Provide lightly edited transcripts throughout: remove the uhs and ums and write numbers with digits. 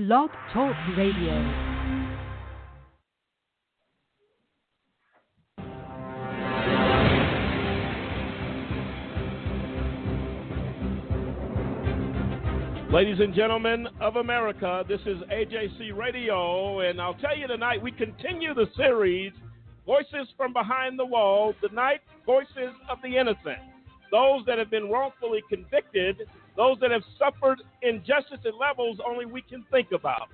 Blog Talk Radio. Ladies and gentlemen of America, this is AJC Radio, and I'll tell you tonight we continue the series, Voices from Behind the Wall, tonight, Voices of the Innocent, those that have been wrongfully convicted, those that have suffered injustice at levels only we can think about.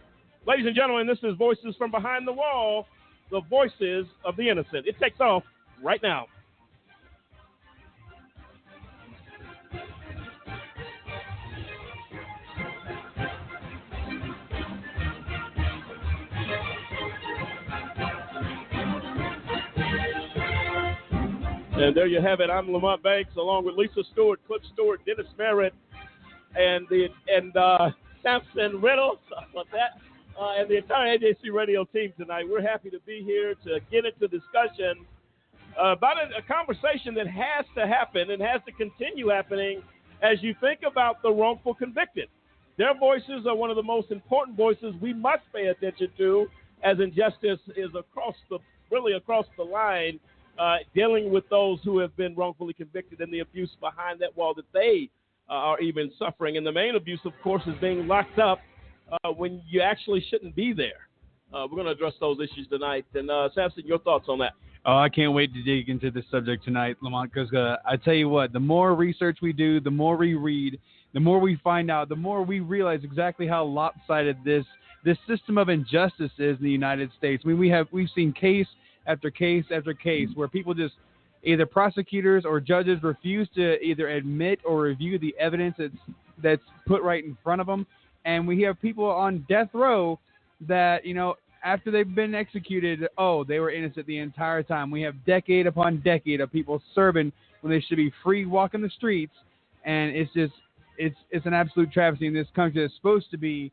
Ladies and gentlemen, this is Voices from Behind the Wall, the Voices of the Innocent. It takes off right now. And there you have it. I'm Lamont Banks, along with Lisa Stewart, Cliff Stewart, Dennis Merritt, and Samson Riddle, and the entire AJC Radio team tonight. We're happy to be here to get into discussion about a conversation that has to happen and has to continue happening as you think about the wrongful convicted. Their voices are one of the most important voices we must pay attention to, as injustice is across the line. Dealing with those who have been wrongfully convicted and the abuse behind that wall that they are even suffering. And the main abuse, of course, is being locked up when you actually shouldn't be there. We're going to address those issues tonight. And Samson, your thoughts on that? Oh, I can't wait to dig into this subject tonight, Lamont, because I tell you what, the more research we do, the more we read, the more we find out, the more we realize exactly how lopsided this system of injustice is in the United States. I mean, we've seen case after case after case where people just, either prosecutors or judges, refuse to either admit or review the evidence that's put right in front of them. And we have people on death row that, you know, after they've been executed, they were innocent the entire time. We have decade upon decade of people serving when they should be free walking the streets. And it's just, it's an absolute travesty in this country that's supposed to be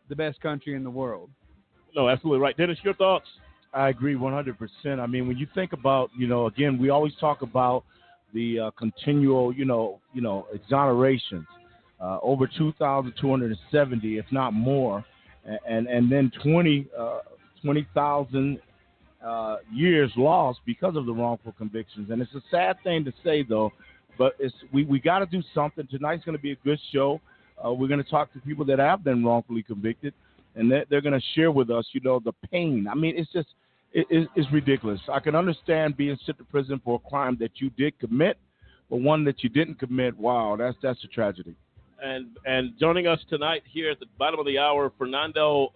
the best country in the world. No, absolutely right. Dennis, your thoughts? I agree 100%. I mean, when you think about, again, we always talk about the continual, exonerations, over 2,270, if not more, and then 20,000 years lost because of the wrongful convictions. And it's a sad thing to say, though, but we got to do something. Tonight's going to be a good show. We're going to talk to people that have been wrongfully convicted, and they're going to share with us, the pain. I mean, it's just, it's ridiculous. I can understand being sent to prison for a crime that you did commit, but one that you didn't commit, wow, that's a tragedy. And joining us tonight here at the bottom of the hour, Fernando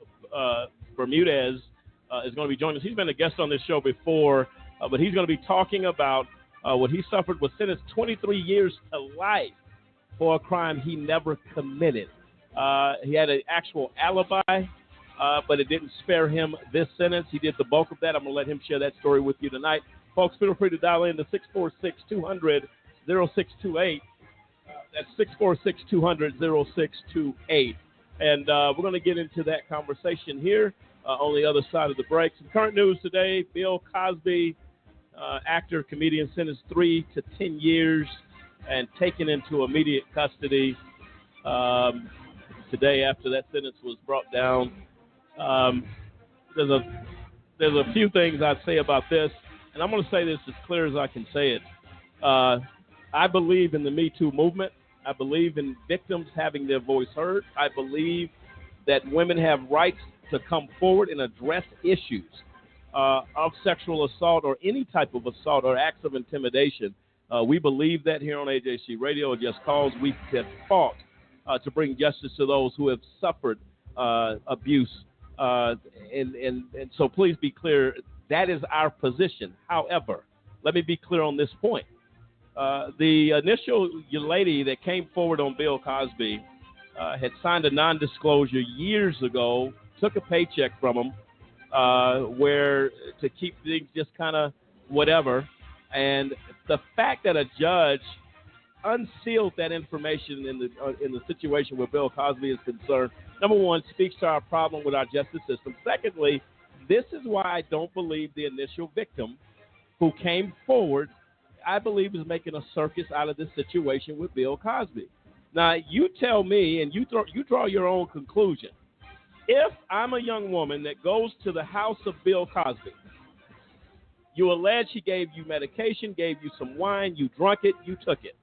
Bermudez is going to be joining us. He's been a guest on this show before, but he's going to be talking about what he suffered, was sentenced 23 years to life for a crime he never committed. He had an actual alibi, but it didn't spare him this sentence. He did the bulk of that. I'm going to let him share that story with you tonight. Folks, feel free to dial in to 646-200-0628. That's 646-200-0628. And we're going to get into that conversation here on the other side of the break. Some current news today: Bill Cosby, actor, comedian, sentenced 3 to 10 years and taken into immediate custody today after that sentence was brought down. There's a few things I'd say about this, and I'm going to say this as clear as I can say it. I believe in the Me Too movement. I believe in victims having their voice heard. I believe that women have rights to come forward and address issues of sexual assault or any type of assault or acts of intimidation. We believe that here on AJC Radio. Just cause we have fought to bring justice to those who have suffered abuse. And so please be clear, that is our position. However, let me be clear on this point. The initial lady that came forward on Bill Cosby had signed a non-disclosure years ago, took a paycheck from him where to keep things just kind of whatever. And the fact that a judge unsealed that information in the situation where Bill Cosby is concerned, number one, speaks to our problem with our justice system. Secondly, this is why I don't believe the initial victim who came forward, I believe, is making a circus out of this situation with Bill Cosby. Now, you tell me, and you draw your own conclusion. If I'm a young woman that goes to the house of Bill Cosby, you allege he gave you medication, gave you some wine, you drunk it, you took it.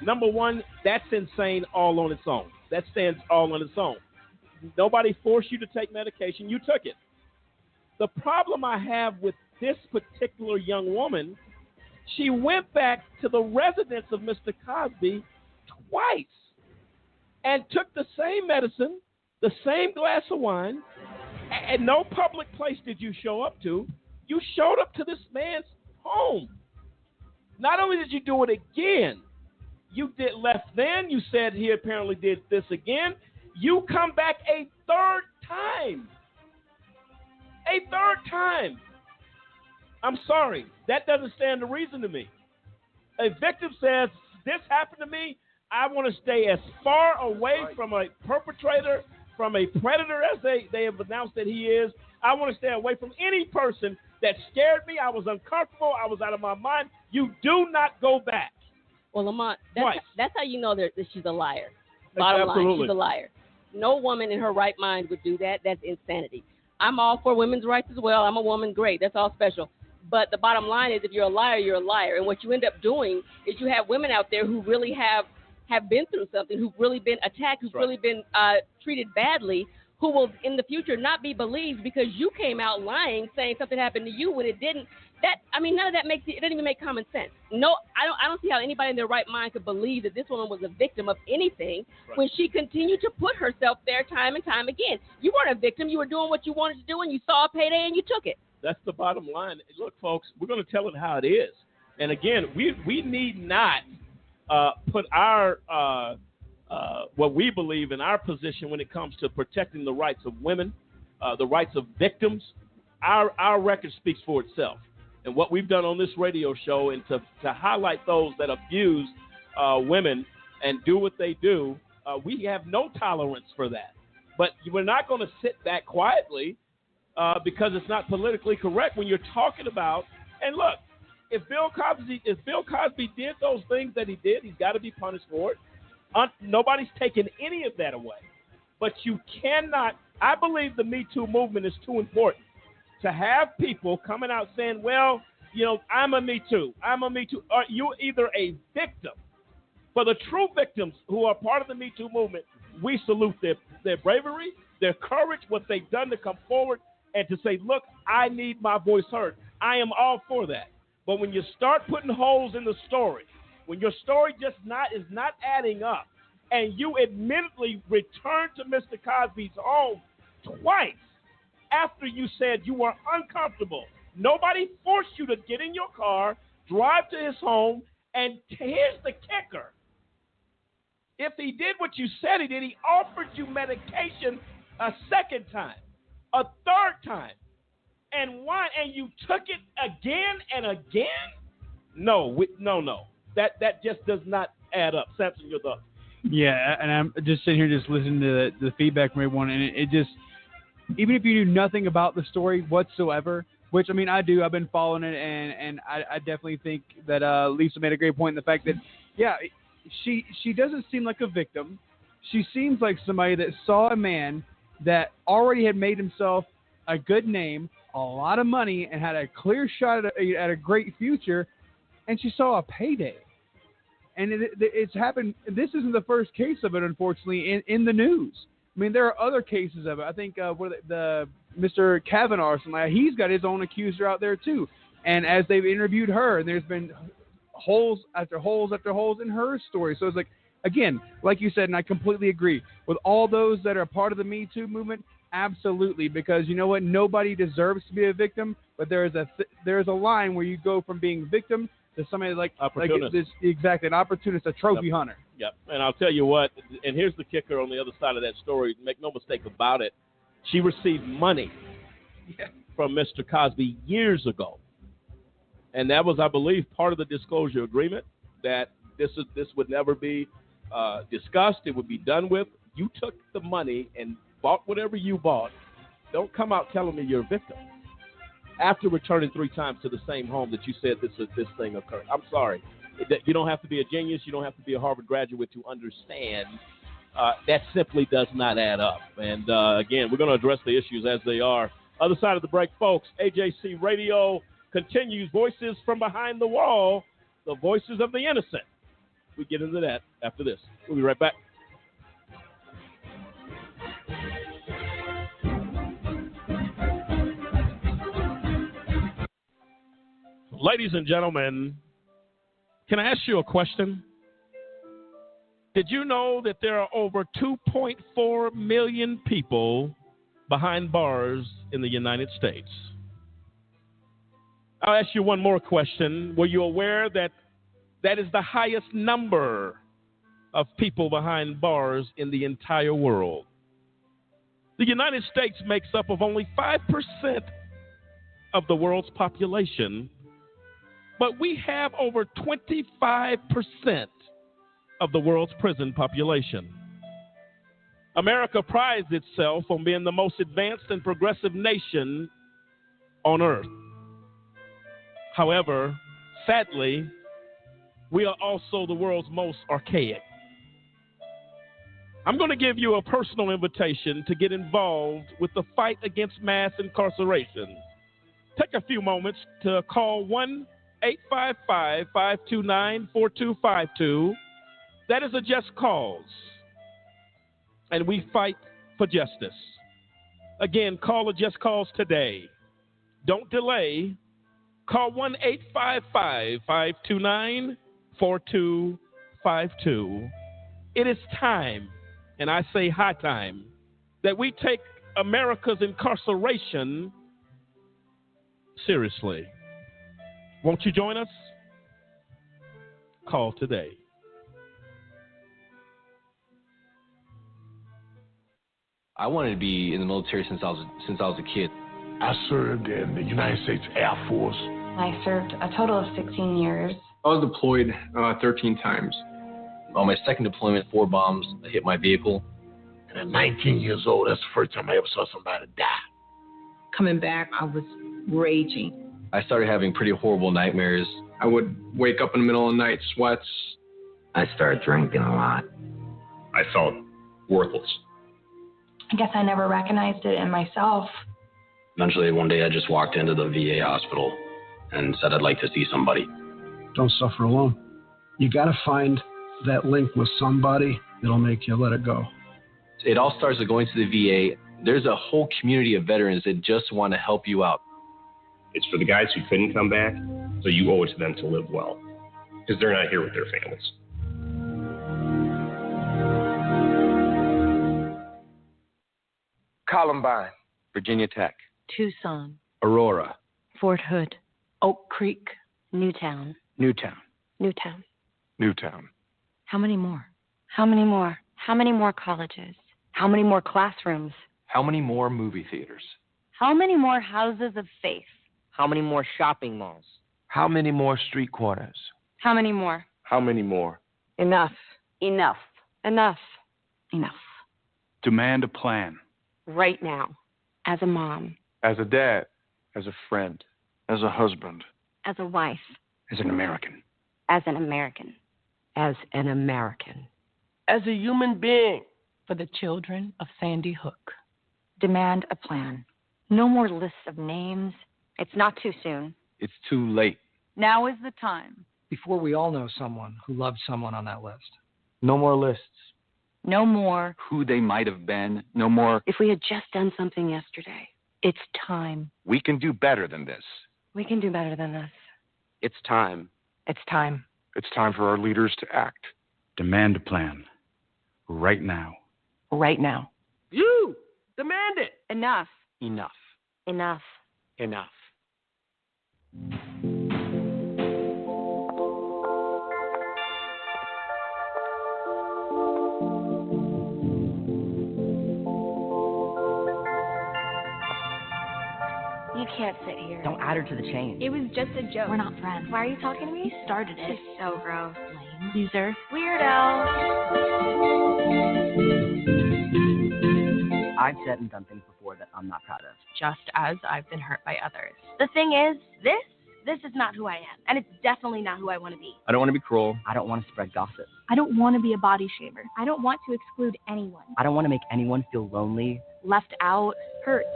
Number one, that's insane all on its own. That stands all on its own. Nobody forced you to take medication. You took it. The problem I have with this particular young woman, she went back to the residence of Mr. Cosby twice and took the same medicine, the same glass of wine, and no public place did you show up to. You showed up to this man's home. Not only did you do it again, you did left then. You said he apparently did this again. You come back a third time. A third time. I'm sorry. That doesn't stand to reason to me. A victim says, this happened to me. I want to stay as far away from a perpetrator, from a predator, as they have announced that he is. I want to stay away from any person that scared me. I was uncomfortable. I was out of my mind. You do not go back. Well, Lamont, Twice. that's how you know that she's a liar. Bottom Absolutely. line, she's a liar. No woman in her right mind would do that. That's insanity. I'm all for women's rights as well. I'm a woman, great. That's all special. But the bottom line is, if you're a liar, you're a liar. And what you end up doing is you have women out there who really have been through something, who've really been attacked, who've really been treated badly, who will in the future not be believed because you came out lying, saying something happened to you when it didn't. None of that makes it doesn't even make common sense. No, I don't see how anybody in their right mind could believe that this woman was a victim of anything when she continued to put herself there time and time again. You weren't a victim. You were doing what you wanted to do, and you saw a payday, and you took it. That's the bottom line. Look, folks, we're going to tell it how it is. And again, we need not put our what we believe in our position when it comes to protecting the rights of women, the rights of victims. Our record speaks for itself. And what we've done on this radio show, and to highlight those that abuse women and do what they do, we have no tolerance for that. But we're not going to sit back quietly because it's not politically correct when you're talking about. And look, if Bill Cosby did those things that he did, he's got to be punished for it. Nobody's taking any of that away. But you cannot. I believe the Me Too movement is too important to have people coming out saying, well, I'm a Me Too. I'm a Me Too. Or you're either a victim. For the true victims who are part of the Me Too movement, we salute their bravery, their courage, what they've done to come forward and to say, look, I need my voice heard. I am all for that. But when you start putting holes in the story, when your story is not adding up, and you admittedly returned to Mr. Cosby's home twice after you said you were uncomfortable. Nobody forced you to get in your car, drive to his home, and here's the kicker. If he did what you said he did, he offered you medication a second time, a third time, and why? And you took it again and again? No. That just does not add up. Samson, your thoughts? Yeah, and I'm just sitting here just listening to the feedback from everyone, and it just, even if you knew nothing about the story whatsoever, which, I mean, I do. I've been following it, and I definitely think that Lisa made a great point in the fact that, yeah, she doesn't seem like a victim. She seems like somebody that saw a man that already had made himself a good name, a lot of money, and had a clear shot at a great future, and she saw a payday. And it's happened. This isn't the first case of it, unfortunately, in the news. I mean, there are other cases of it. I think the Mr. Kavanaugh or something like that, he's got his own accuser out there too. And as they've interviewed her, and there's been holes after holes after holes in her story. So it's like, again, like you said, and I completely agree with all those that are part of the Me Too movement. Absolutely, because you know what? Nobody deserves to be a victim, but there is a line where you go from being victim to somebody like this, exactly, an opportunist, a trophy hunter. Yep. And I'll tell you what, and here's the kicker on the other side of that story. Make no mistake about it. She received money from Mr. Cosby years ago. And that was, I believe, part of the disclosure agreement, that this would never be discussed. It would be done with. You took the money and bought whatever you bought. Don't come out telling me you're a victim after returning 3 times to the same home that you said this thing occurred. I'm sorry. You don't have to be a genius. You don't have to be a Harvard graduate to understand that simply does not add up. And, again, we're going to address the issues as they are. Other side of the break, folks, AJC Radio continues. Voices from behind the wall, the voices of the innocent. We get into that after this. We'll be right back. Ladies and gentlemen, can I ask you a question? Did you know that there are over 2.4 million people behind bars in the United States? I'll ask you one more question. Were you aware that that is the highest number of people behind bars in the entire world? The United States makes up of only 5% of the world's population, but we have over 25% of the world's prison population. America prides itself on being the most advanced and progressive nation on earth. However, sadly, we are also the world's most archaic. I'm going to give you a personal invitation to get involved with the fight against mass incarceration. Take a few moments to call 1-855-529-4252. That is a just cause. And we fight for justice. Again, call a just cause today. Don't delay. Call 1-855-529-4252. It is time, and I say high time, that we take America's incarceration seriously. Won't you join us? Call today. I wanted to be in the military since I was a kid. I served in the United States Air Force. I served a total of 16 years. I was deployed 13 times. On my second deployment, 4 bombs hit my vehicle. And at 19 years old, that's the first time I ever saw somebody die. Coming back, I was raging. I started having pretty horrible nightmares. I would wake up in the middle of the night, sweats. I started drinking a lot. I felt worthless. I guess I never recognized it in myself. Eventually, one day I just walked into the VA hospital and said I'd like to see somebody. Don't suffer alone. You got to find that link with somebody that'll make you let it go. It all starts with going to the VA. There's a whole community of veterans that just want to help you out. It's for the guys who couldn't come back, so you owe it to them to live well, because they're not here with their families. Columbine, Virginia Tech, Tucson, Aurora, Fort Hood, Oak Creek, Newtown, Newtown, Newtown. Newtown. How many more? How many more? How many more colleges? How many more classrooms? How many more movie theaters? How many more houses of faith? How many more shopping malls? How many more street corners? How many more? How many more? Enough. Enough. Enough. Enough. Demand a plan. Right now. As a mom. As a dad. As a friend. As a husband. As a wife. As an American. As an American. As an American. As a human being. For the children of Sandy Hook. Demand a plan. No more lists of names. It's not too soon. It's too late. Now is the time. Before we all know someone who loved someone on that list. No more lists. No more. Who they might have been. No more. If we had just done something yesterday. It's time. We can do better than this. We can do better than this. It's time. It's time. It's time for our leaders to act. Demand a plan. Right now. Right now. You demand it. Enough. Enough. Enough. Enough. You can't sit here. Don't add her to the chain. It was just a joke. We're not friends. Why are you talking to me? You started it. It's so gross. Lame. Loser. Weirdo. I've said and done things before that I'm not proud of. Just as I've been hurt by others. The thing is, this This is not who I am, and it's definitely not who I want to be. I don't want to be cruel. I don't want to spread gossip. I don't want to be a body shamer. I don't want to exclude anyone. I don't want to make anyone feel lonely, Left out, hurt.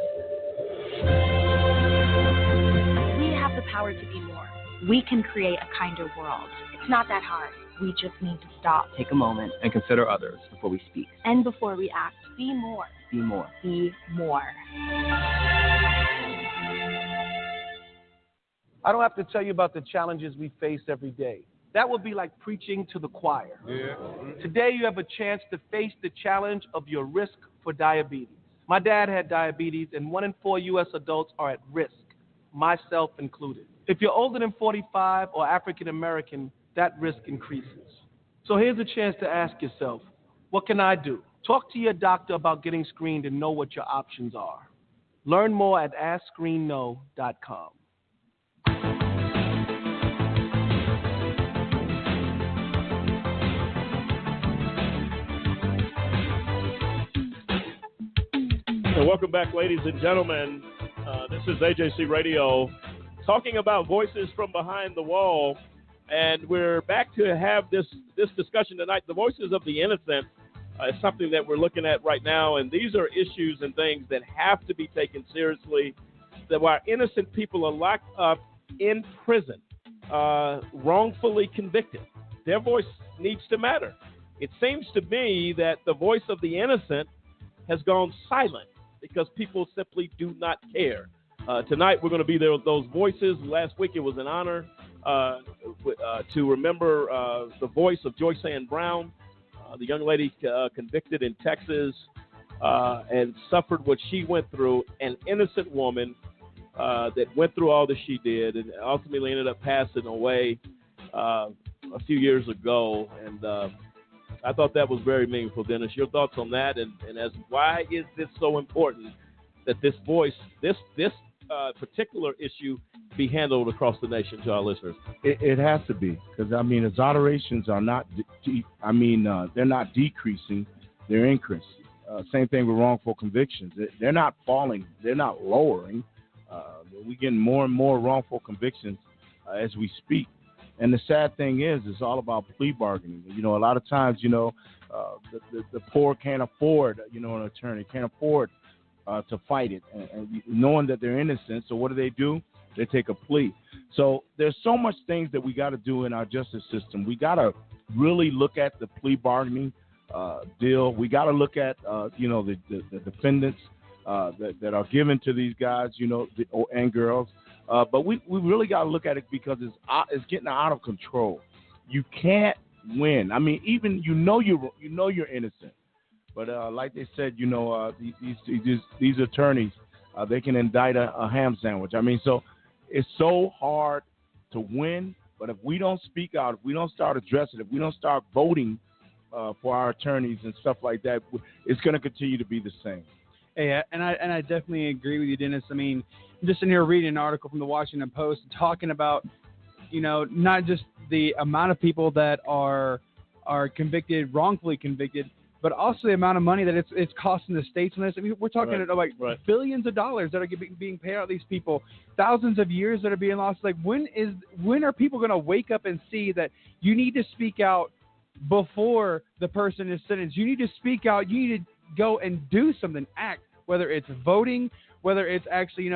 We have the power to be more. We can create a kinder world. It's not that hard. We just need to stop. take a moment, And consider others. before we speak. And before we act, be more. Be more. Be more. I don't have to tell you about the challenges we face every day. That would be like preaching to the choir. Today you have a chance to face the challenge of your risk for diabetes. My dad had diabetes, and 1 in 4 U.S. adults are at risk, myself included. If you're older than 45 or African American, that risk increases. So here's a chance to ask yourself, what can I do? Talk to your doctor about getting screened and know what your options are. Learn more at AskScreenKnow.com. So welcome back, ladies and gentlemen. This is AJC Radio, talking about voices from behind the wall, and we're back to have this discussion tonight. The voices of the innocent is something that we're looking at right now, and these are issues and things that have to be taken seriously. That while innocent people are locked up in prison, wrongfully convicted, their voice needs to matter. It seems to me that the voice of the innocent has gone silent because people simply do not care. Tonight we're going to be there with those voices. Last week it was an honor to remember the voice of Joyce Ann Brown, the young lady convicted in Texas and suffered what she went through, an innocent woman that went through all that she did and ultimately ended up passing away a few years ago. And I thought that was very meaningful. Dennis, your thoughts on that, and as why is this so important that this voice, this particular issue, be handled across the nation to our listeners? It has to be, because I mean, exonerations are not. They're not decreasing; they're increasing. Same thing with wrongful convictions; they're not falling; they're not lowering. We're getting more and more wrongful convictions as we speak. And the sad thing is, it's all about plea bargaining. You know, a lot of times, the poor can't afford, an attorney, can't afford to fight it, and knowing that they're innocent. So what do? They take a plea. So there's so much things that we got to do in our justice system. We got to really look at the plea bargaining deal. We got to look at, the defendants that are given to these guys, and girls. But we really got to look at it because it's getting out of control. You can't win. I mean, even you're innocent, but like they said, these attorneys, they can indict a ham sandwich. I mean, so it's so hard to win. But if we don't speak out, if we don't start addressing it, if we don't start voting for our attorneys and stuff like that, it's going to continue to be the same. Hey, and I definitely agree with you, Dennis. I mean, I'm just in here reading an article from the Washington Post talking about, not just the amount of people that are convicted, wrongfully convicted, but also the amount of money that it's costing the states on this. I mean, we're talking about billions of dollars that are being paid out to these people, thousands of years that are being lost. Like, when are people going to wake up and see that you need to speak out before the person is sentenced? You need to speak out. You need to go and do something, act, whether it's voting, whether it's actually,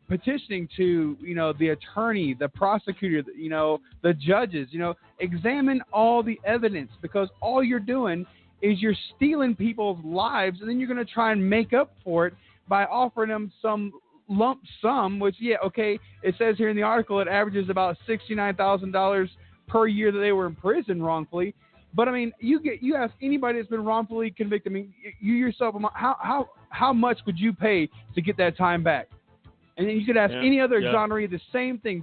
petitioning to, the attorney, the prosecutor, the judges, examine all the evidence, because all you're doing is you're stealing people's lives, and then you're going to try and make up for it by offering them some lump sum, which, it says here in the article, it averages about $69,000 per year that they were in prison wrongfully. But I mean, you ask anybody that's been wrongfully convicted. I mean, you yourself, how much would you pay to get that time back? And then you could ask any other exoneree the same thing.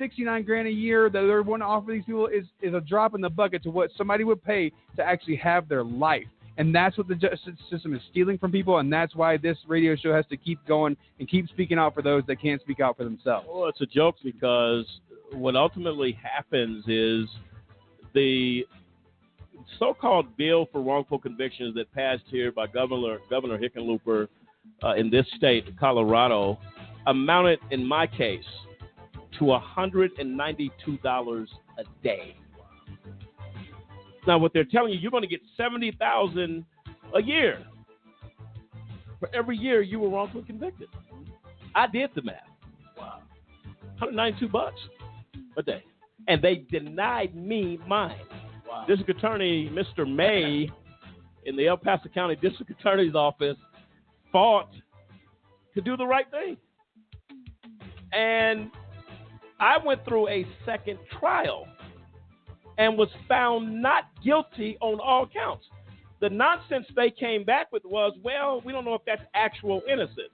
$69,000 a year that they want to offer these people is a drop in the bucket to what somebody would pay to actually have their life. And that's what the justice system is stealing from people, and that's why this radio show has to keep going and keep speaking out for those that can't speak out for themselves. Well, it's a joke, because what ultimately happens is the so-called bill for wrongful convictions that passed here by Governor Hickenlooper in this state, Colorado, amounted, in my case, to $192 a day. Now, what they're telling you, you're going to get $70,000 a year for every year you were wrongfully convicted. I did the math. Wow. $192 a day. And they denied me mine. Wow. District Attorney Mr. May in the El Paso County District Attorney's Office fought to do the right thing. And I went through a second trial and was found not guilty on all counts. The nonsense they came back with was, well, we don't know if that's actual innocence.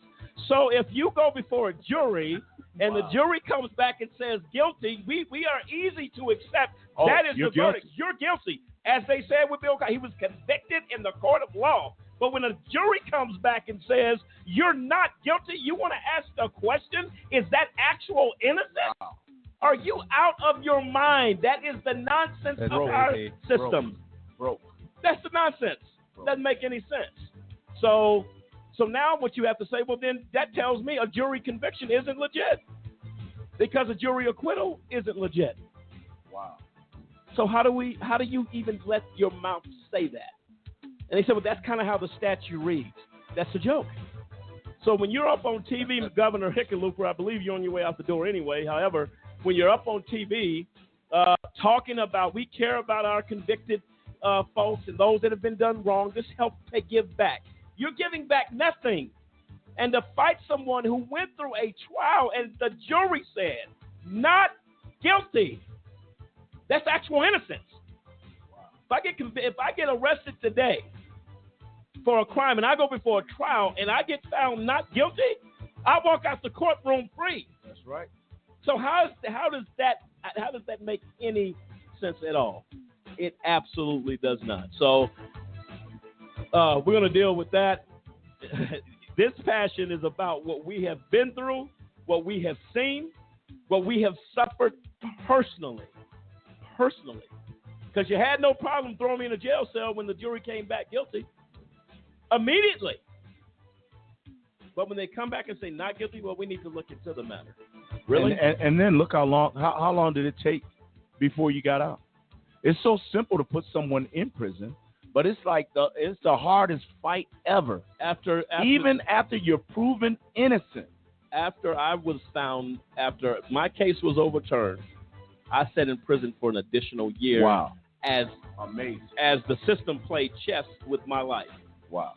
So if you go before a jury and the jury comes back and says guilty, we are easy to accept. That is the verdict. You're guilty. As they said with Bill Cosby, he was convicted in the court of law. But when a jury comes back and says you're not guilty, you want to ask the question, is that actual innocence? Wow. Are you out of your mind? That is the nonsense of our system. Broke. That's the nonsense. Doesn't make any sense. So now what you have to say, well, then that tells me a jury conviction isn't legit because a jury acquittal isn't legit. Wow. So how do you even let your mouth say that? And they said, well, that's kind of how the statute reads. That's a joke. So when you're up on TV, Governor Hickenlooper, I believe you're on your way out the door anyway. However, when you're up on TV talking about we care about our convicted folks and those that have been done wrong, this help to give back. You're giving back nothing. And to fight someone who went through a trial and the jury said not guilty, that's actual innocence. Wow. If I get arrested today for a crime and I go before a trial and I get found not guilty, I walk out the courtroom free. That's right. So how does that make any sense at all? It absolutely does not. So we're going to deal with that. This passion is about what we have been through, what we have seen, what we have suffered personally. Because you had no problem throwing me in a jail cell when the jury came back guilty. Immediately. But when they come back and say not guilty, well, we need to look into the matter. Really? And then look how long did it take before you got out? It's so simple to put someone in prison, but it's the hardest fight ever. Even after you're proven innocent. After my case was overturned, I sat in prison for an additional year. Wow. Amazing. As the system played chess with my life. Wow.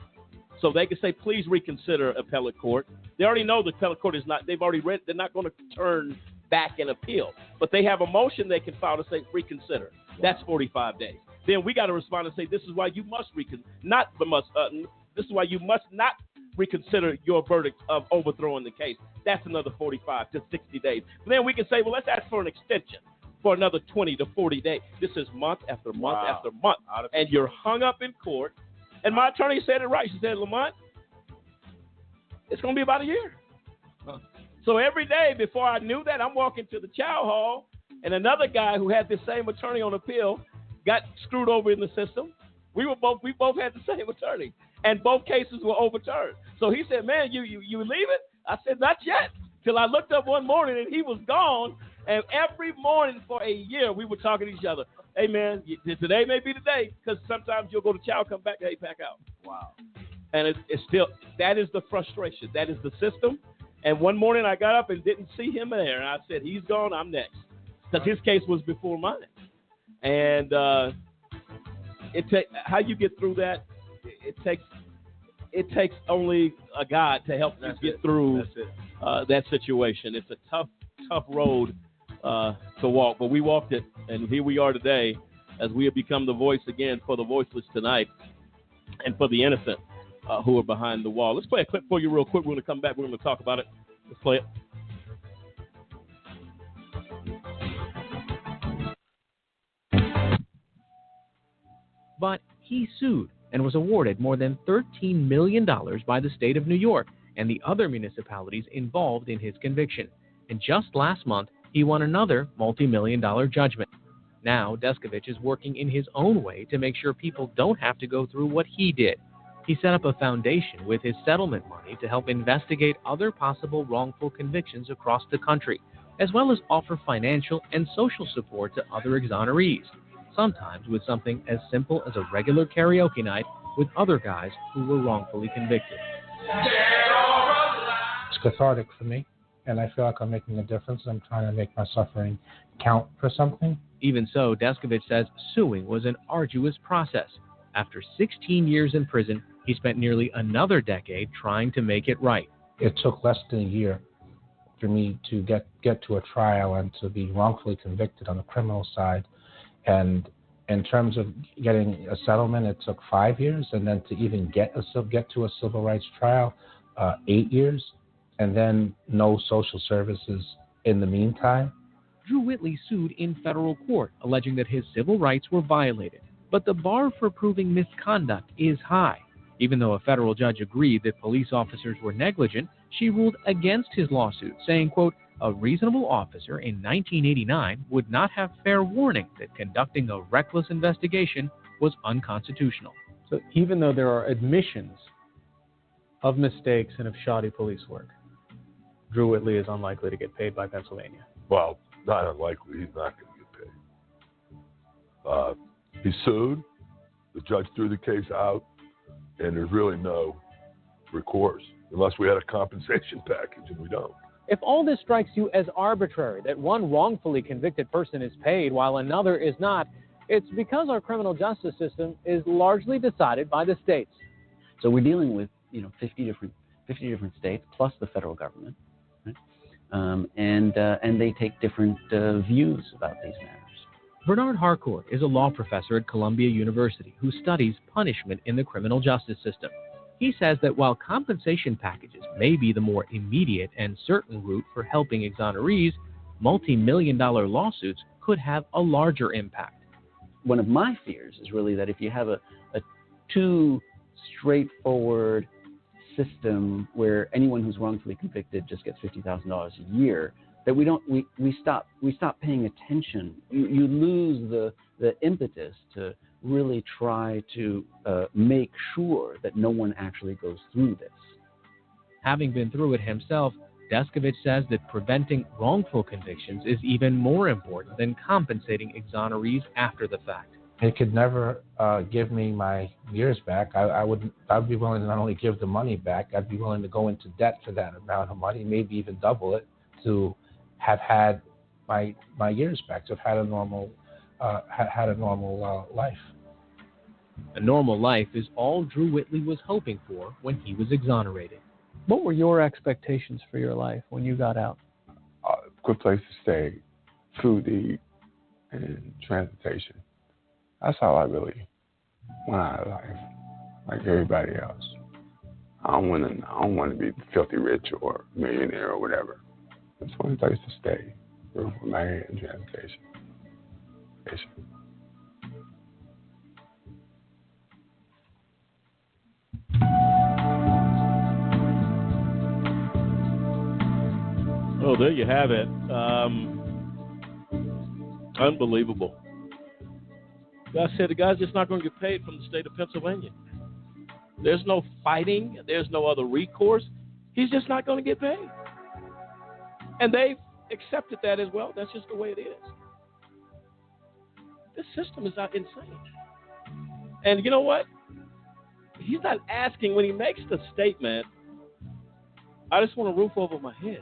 So they can say, please reconsider appellate court. They already know the appellate court is not, they've already read, they're not going to turn back and appeal. But they have a motion they can file to say reconsider. Wow. That's 45 days. Then we got to respond and say, this is why you must this is why you must not reconsider your verdict of overthrowing the case. That's another 45 to 60 days. But then we can say, well, let's ask for an extension for another 20 to 40 days. This is month after month after month. And you're hung up in court. And my attorney said it right. She said, Lamont, it's going to be about a year. Huh. So every day before I knew that, I'm walking to the chow hall, and another guy who had the same attorney on appeal got screwed over in the system. We both had the same attorney, and both cases were overturned. So he said, man, you leaving? I said, not yet. Till I looked up one morning, and he was gone. And every morning for a year, we were talking to each other. Hey, man, today may be the day, because sometimes you'll go to chow, come back, hey, pack out. Wow. And it's still, that is the frustration. That is the system. And one morning I got up and didn't see him there. And I said, he's gone, I'm next. Because his case was before mine. And how you get through that, it takes only a God to help you get through that situation. It's a tough road to walk, but we walked it, and here we are today as we have become the voice again for the voiceless tonight and for the innocent who are behind the wall. Let's play a clip for you real quick. We're going to come back. We're going to talk about it. Let's play it. But he sued and was awarded more than $13 million by the state of New York and the other municipalities involved in his conviction. And just last month, he won another multi-million-dollar judgment. Now, Descovich is working in his own way to make sure people don't have to go through what he did. He set up a foundation with his settlement money to help investigate other possible wrongful convictions across the country, as well as offer financial and social support to other exonerees, sometimes with something as simple as a regular karaoke night with other guys who were wrongfully convicted. It's cathartic for me, and I feel like I'm making a difference. I'm trying to make my suffering count for something. Even so, Deskovich says suing was an arduous process. After 16 years in prison, he spent nearly another decade trying to make it right. It took less than a year for me to get to a trial and to be wrongfully convicted on the criminal side. And in terms of getting a settlement, it took 5 years, and then to even get to a civil rights trial, 8 years, and then no social services in the meantime. Drew Whitley sued in federal court, alleging that his civil rights were violated. But the bar for proving misconduct is high. Even though a federal judge agreed that police officers were negligent, she ruled against his lawsuit, saying, quote, a reasonable officer in 1989 would not have fair warning that conducting a reckless investigation was unconstitutional. So even though there are admissions of mistakes and of shoddy police work, Drew Whitley is unlikely to get paid by Pennsylvania. Well, not unlikely. He's not going to get paid. He sued. The judge threw the case out, and there's really no recourse unless we had a compensation package, and we don't. If all this strikes you as arbitrary, that one wrongfully convicted person is paid while another is not, it's because our criminal justice system is largely decided by the states. So we're dealing with 50 different states plus the federal government, right? And they take different views about these matters. Bernard Harcourt is a law professor at Columbia University who studies punishment in the criminal justice system. He says that while compensation packages may be the more immediate and certain route for helping exonerees, multi-million-dollar lawsuits could have a larger impact. One of my fears is really that if you have a too straightforward system where anyone who's wrongfully convicted just gets $50,000 a year, that we stop paying attention. You lose the impetus to really try to make sure that no one actually goes through this. Having been through it himself, Deskovich says that preventing wrongful convictions is even more important than compensating exonerees after the fact. It could never give me my years back. I'd be willing to not only give the money back, I'd be willing to go into debt for that amount of money, maybe even double it, to have had my years back, to have had a normal life. A normal life is all Drew Whitley was hoping for when he was exonerated. What were your expectations for your life when you got out? Good place to stay, food to eat, and transportation. That's all I really want out of life, like everybody else. I don't want to be filthy rich or millionaire or whatever. I just want a place to stay, roof over my head, and transportation. Oh, there you have it. Unbelievable. I said the guy's just not going to get paid from the state of Pennsylvania. There's no fighting. There's no other recourse. He's just not going to get paid. And they've accepted that as well. That's just the way it is. This system is insane. And you know what? He's not asking, when he makes the statement, I just want a roof over my head,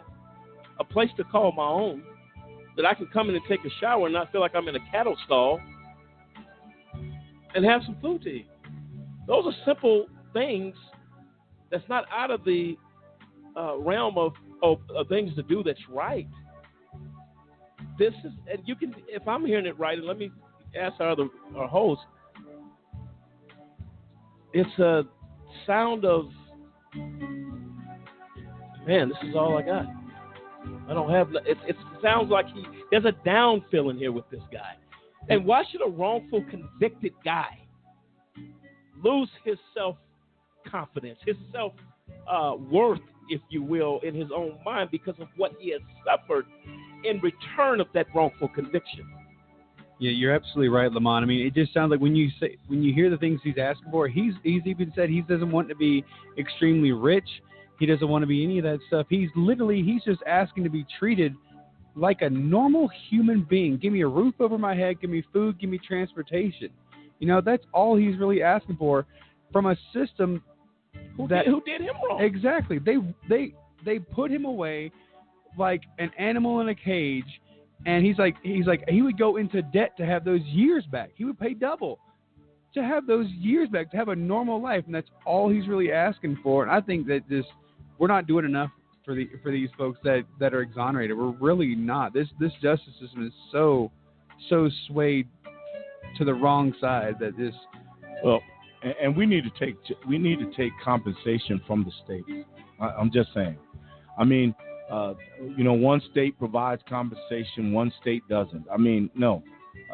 a place to call my own, that I can come in and take a shower and not feel like I'm in a cattle stall, and have some food to eat. Those are simple things that's not out of the realm of things to do that's right. This is, and you can, if I'm hearing it right, and let me ask our host, it's a sound of, man, this is all I got. I don't have, it sounds like there's a down feeling here with this guy. And why should a wrongful convicted guy lose his self-confidence, his self-worth, if you will, in his own mind because of what he has suffered in return of that wrongful conviction? Yeah, you're absolutely right, Lamont. I mean, it just sounds like when you hear the things he's asking for, he's even said he doesn't want to be extremely rich. He doesn't want to be any of that stuff. He's just asking to be treated like a normal human being. Give me a roof over my head, give me food, give me transportation. You know, that's all he's really asking for from a system who did him wrong. Exactly. They put him away like an animal in a cage, and he's like he would go into debt to have those years back. He would pay double to have those years back, to have a normal life, and that's all he's really asking for. And I think that we're not doing enough for these folks that are exonerated. We're really not. This justice system is so swayed to the wrong side that this. Well, and we need to take compensation from the states. I'm just saying. I mean, one state provides compensation, one state doesn't. I mean, no.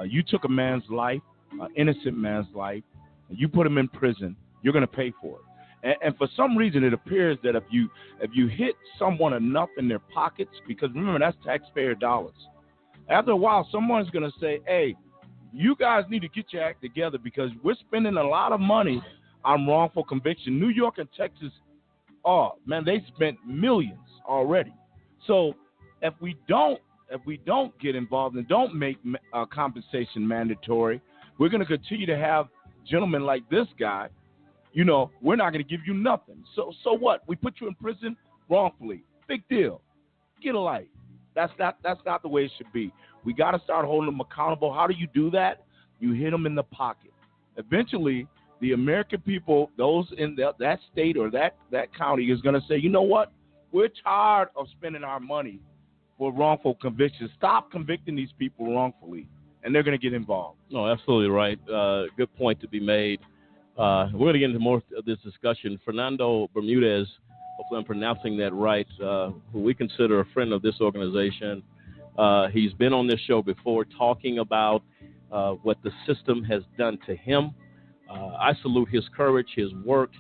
You took a man's life, an innocent man's life, and you put him in prison. You're going to pay for it. And for some reason, it appears that if you hit someone enough in their pockets, because remember, that's taxpayer dollars. After a while, someone's going to say, hey, you guys need to get your act together because we're spending a lot of money on wrongful conviction. New York and Texas, oh, man, they spent millions already. So if we don't get involved and don't make compensation mandatory, we're going to continue to have gentlemen like this guy. You know, we're not going to give you nothing. So what? We put you in prison wrongfully. Big deal. Get a life. That's not the way it should be. We got to start holding them accountable. How do you do that? You hit them in the pocket. Eventually, the American people, those in that state or that county, is going to say, you know what? We're tired of spending our money for wrongful convictions. Stop convicting these people wrongfully, and they're going to get involved. No, absolutely right. Good point to be made. We're going to get into more of this discussion. Fernando Bermudez, hopefully I'm pronouncing that right, who we consider a friend of this organization. He's been on this show before talking about what the system has done to him. I salute his courage, his work.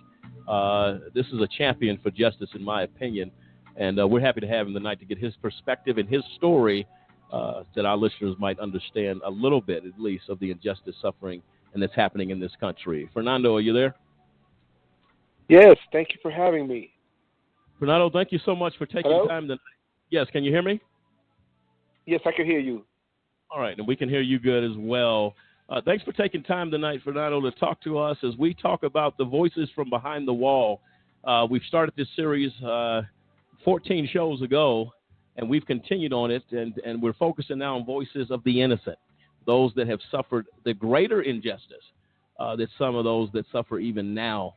This is a champion for justice, in my opinion, and we're happy to have him tonight to get his perspective and his story that our listeners might understand a little bit, at least, of the injustice, suffering, and that's happening in this country. Fernando, are you there? Yes, thank you for having me. Fernando, thank you so much for taking time tonight. Yes, can you hear me? Yes, I can hear you. All right, and we can hear you good as well. Thanks for taking time tonight, Fernando, to talk to us as we talk about the voices from behind the wall. We've started this series 14 shows ago, and we've continued on it, and we're focusing now on voices of the innocent, those that have suffered the greater injustice that some of those that suffer even now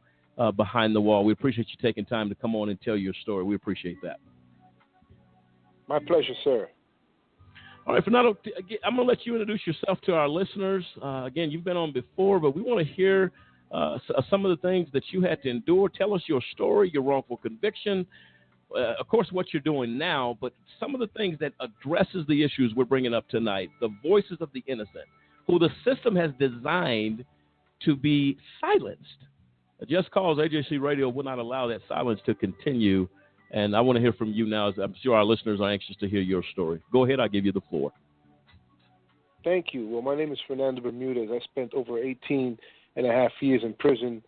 behind the wall. We appreciate you taking time to come on and tell your story. We appreciate that. My pleasure, sir. All right, Fernando, I'm going to let you introduce yourself to our listeners. Again, you've been on before, but we want to hear some of the things that you had to endure. Tell us your story, your wrongful conviction, of course, what you're doing now, but some of the things that addresses the issues we're bringing up tonight, the voices of the innocent, who the system has designed to be silenced. Just Cause AJC Radio will not allow that silence to continue. And I want to hear from you now, as I'm sure our listeners are anxious to hear your story. Go ahead, I'll give you the floor. Thank you. Well, my name is Fernando Bermudez. I spent over 18 and a half years in prison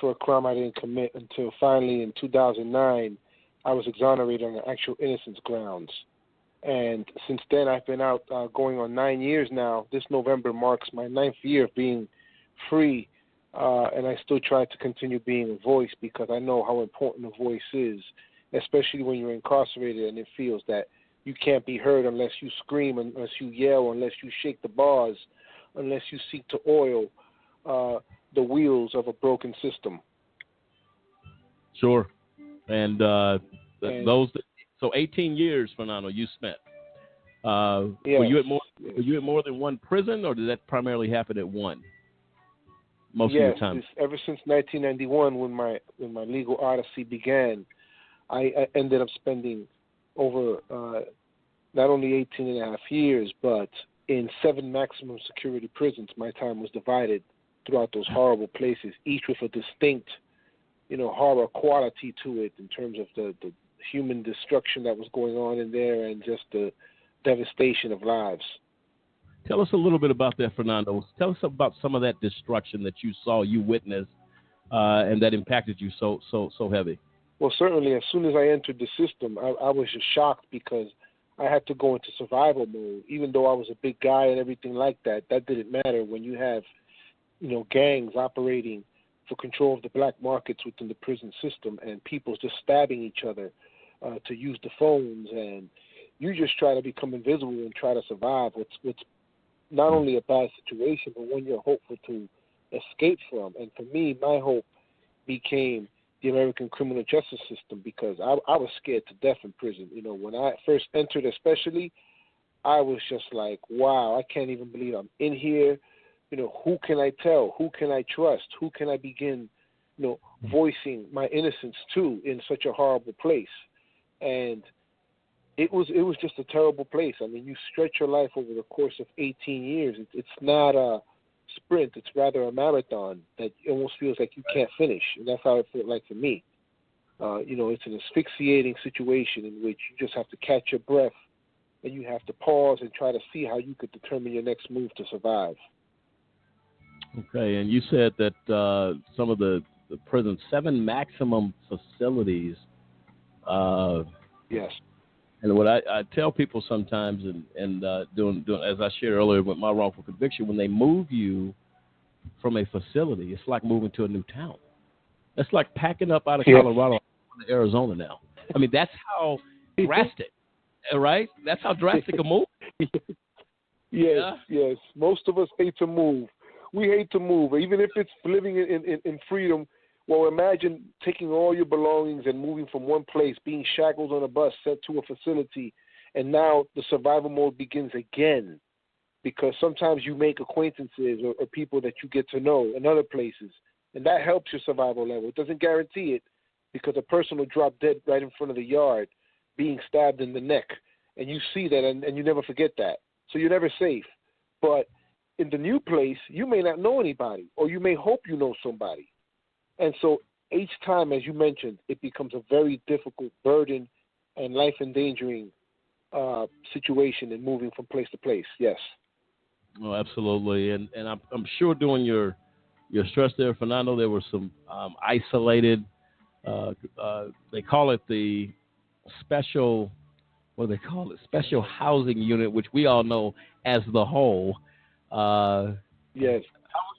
for a crime I didn't commit until finally in 2009, I was exonerated on the actual innocence grounds. And since then, I've been out going on 9 years now. This November marks my 9th year of being free, and I still try to continue being a voice because I know how important a voice is, especially when you're incarcerated and it feels that you can't be heard unless you scream, unless you yell, unless you shake the bars, unless you seek to oil the wheels of a broken system. Sure. And so 18 years, Fernando, you spent. Yes. Were you at more than one prison, or did that primarily happen at one? Most of your time. Ever since 1991, when my legal odyssey began, I ended up spending over not only 18 and a half years, but in 7 maximum security prisons. My time was divided throughout those horrible places, each with a distinct, horror quality to it in terms of the human destruction that was going on in there and just the devastation of lives. Tell us a little bit about that, Fernando. Tell us about some of that destruction that you saw, you witnessed, and that impacted you so heavy. Well, certainly, as soon as I entered the system, I was just shocked because I had to go into survival mode. Even though I was a big guy and everything like that, that didn't matter when you have, gangs operating for control of the black markets within the prison system and people just stabbing each other to use the phones, and you just try to become invisible and try to survive. What's not only a bad situation, but one you're hopeful to escape from. And for me, my hope became the American criminal justice system, because I was scared to death in prison. When I first entered especially, I was just like, wow, I can't even believe I'm in here. Who can I tell? Who can I trust? Who can I begin, voicing my innocence to in such a horrible place? And it was just a terrible place. I mean, you stretch your life over the course of 18 years. It's not a sprint. It's rather a marathon that almost feels like you can't finish. And that's how it felt like for me. It's an asphyxiating situation in which you just have to catch your breath and you have to pause and try to see how you could determine your next move to survive. Okay, and you said that some of the prisons, 7 maximum facilities. Yes. And what I tell people sometimes, and doing as I shared earlier with my wrongful conviction, when they move you from a facility, it's like moving to a new town. It's like packing up out of Colorado to Arizona now. I mean, that's how drastic, right? That's how drastic a move. Yes. Most of us hate to move. We hate to move, even if it's living in freedom. Well, imagine taking all your belongings and moving from one place, being shackled on a bus, sent to a facility, and now the survival mode begins again, because sometimes you make acquaintances or people that you get to know in other places, and that helps your survival level. It doesn't guarantee it, because a person will drop dead right in front of the yard, being stabbed in the neck, and you see that, and you never forget that. So you're never safe. But in the new place, you may not know anybody, or you may hope you know somebody. And so each time, as you mentioned, it becomes a very difficult burden and life-endangering situation in moving from place to place. Yes. Oh, absolutely. And I'm sure during your stress there, Fernando, there were some isolated, they call it the special, special housing unit, which we all know as the Hole. Yes.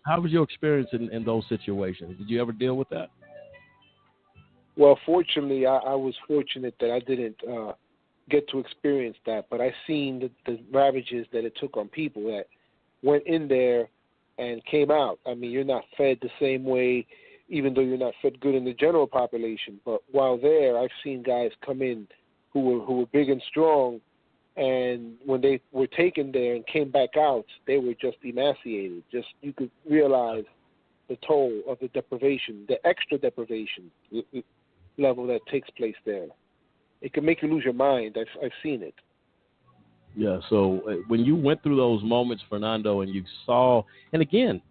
How was your experience in those situations? Did you ever deal with that? Well, fortunately, I was fortunate that I didn't get to experience that, but I seen the ravages that it took on people that went in there and came out. I mean, you're not fed the same way, even though you're not fed good in the general population. But while there, I've seen guys come in who were big and strong, and when they were taken there and came back out, they were just emaciated. Just you could realize the toll of the deprivation, the extra deprivation level that takes place there. It can make you lose your mind. I've seen it. Yeah, so when you went through those moments, Fernando, and you saw, and again,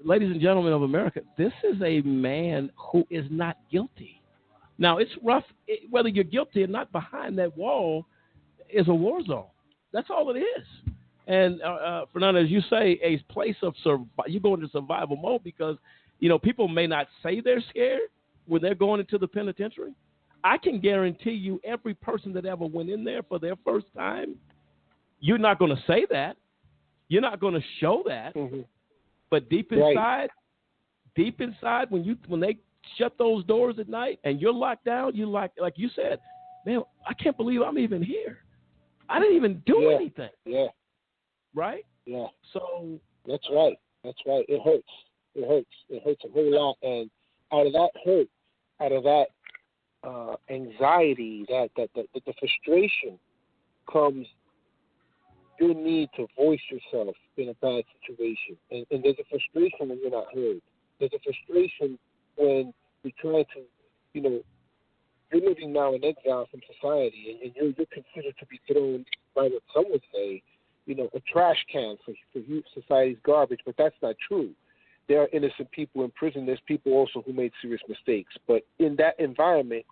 ladies and gentlemen of America, this is a man who is not guilty. Now, it's rough, whether you're guilty or not. Behind that wall is a war zone. That's all it is. And, Fernando, as you say, a place of you go into survival mode because, people may not say they're scared when they're going into the penitentiary. I can guarantee you every person that ever went in there for their first time, you're not going to say that. You're not going to show that. Mm-hmm. But deep inside, when they shut those doors at night and you're locked down, you like you said, man, I can't believe I'm even here. I didn't even do anything. Yeah. Right? Yeah. So that's right. It hurts. It hurts a whole lot. And out of that hurt, out of that anxiety, that the frustration comes your need to voice yourself in a bad situation. And there's a frustration when you're not heard. There's a frustration when you're trying to, you're living now in exile from society, and you're considered to be thrown by what some would say, a trash can for society's garbage, but that's not true. There are innocent people in prison. There's people also who made serious mistakes. But in that environment,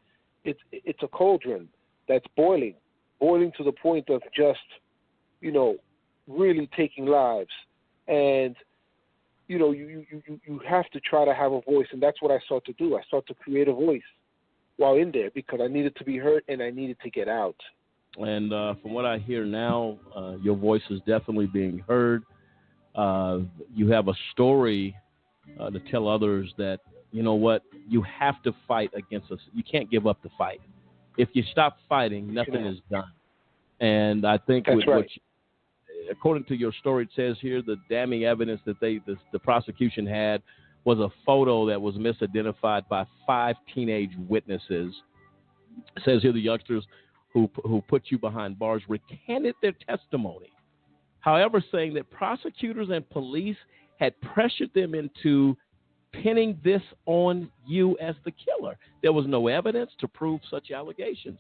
it's a cauldron that's boiling to the point of just, really taking lives. And, you have to try to have a voice, and that's what I sought to do. I sought to create a voice while in there because I needed to be heard and I needed to get out. And from what I hear now, your voice is definitely being heard. You have a story to tell others that, you know what, you have to fight against us. You can't give up the fight. If you stop fighting, nothing is done. And I think according to your story, it says here the damning evidence that the prosecution had was a photo that was misidentified by 5 teenage witnesses. It says here the youngsters who put you behind bars recanted their testimony. However, saying that prosecutors and police had pressured them into pinning this on you as the killer. There was no evidence to prove such allegations.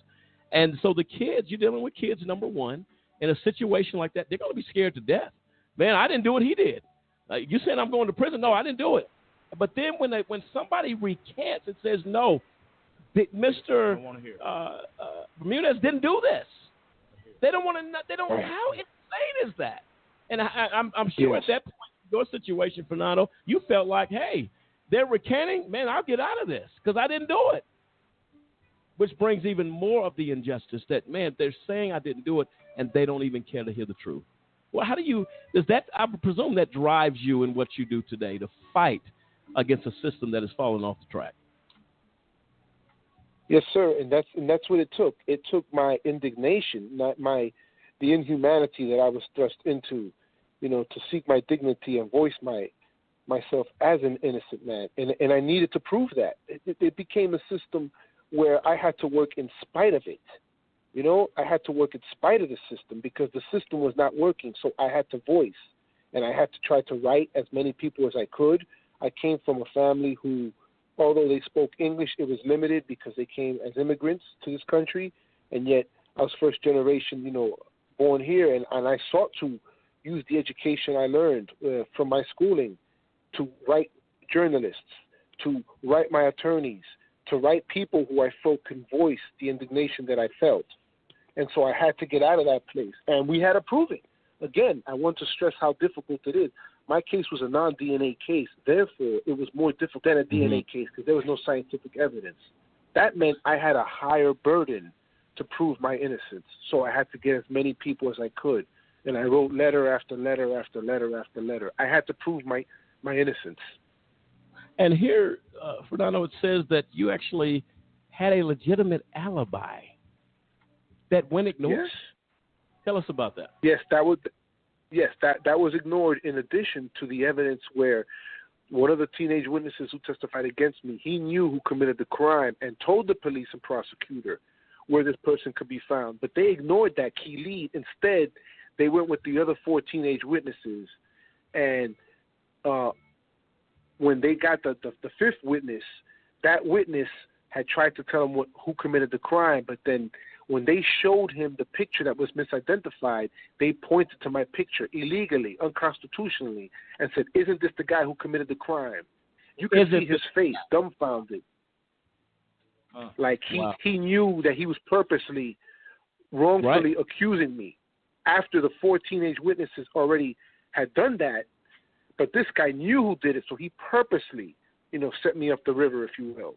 And so the kids, you're dealing with kids, number one, in a situation like that, they're going to be scared to death. Man, I didn't do what he did. You saying I'm going to prison? No, I didn't do it. But then when somebody recants and says, no, Mr. Bermudez didn't do this. They don't want to. They don't. How insane is that? And I'm sure at that point, in your situation, Fernando, you felt like, hey, they're recanting. Man, I'll get out of this because I didn't do it. Which brings even more of the injustice that, man, they're saying I didn't do it, and they don't even care to hear the truth. Well, does that, I presume that drives you in what you do today, to fight against a system that has fallen off the track. Yes, sir, and that's what it took. It took my indignation, not the inhumanity that I was thrust into, to seek my dignity and voice myself as an innocent man, and I needed to prove that. It became a system where I had to work in spite of it. I had to work in spite of the system because the system was not working, so I had to voice, and I had to try to write as many people as I could. I came from a family who, although they spoke English, it was limited because they came as immigrants to this country, and yet I was first generation, born here, and I sought to use the education I learned from my schooling to write journalists, to write my attorneys, to write people who I felt can voice the indignation that I felt. And so I had to get out of that place, and we had to prove it. Again, I want to stress how difficult it is. My case was a non-DNA case. Therefore, it was more difficult than a DNA case because there was no scientific evidence. That meant I had a higher burden to prove my innocence. So I had to get as many people as I could. And I wrote letter after letter after letter after letter. I had to prove my innocence. And here, Fernando, it says that you actually had a legitimate alibi that went ignored. Yes. Tell us about that. Yes, that was ignored in addition to the evidence where one of the teenage witnesses who testified against me, he knew who committed the crime and told the police and prosecutor where this person could be found. But they ignored that key lead. Instead, they went with the other 4 teenage witnesses. And when they got the 5th witness, that witness had tried to tell him who committed the crime, but then when they showed him the picture that was misidentified, they pointed to my picture illegally, unconstitutionally, and said, isn't this the guy who committed the crime? You can see his face, dumbfounded. Like he knew that he was purposely, wrongfully accusing me after the 4 teenage witnesses already had done that. But this guy knew who did it, so he purposely, set me up the river, if you will.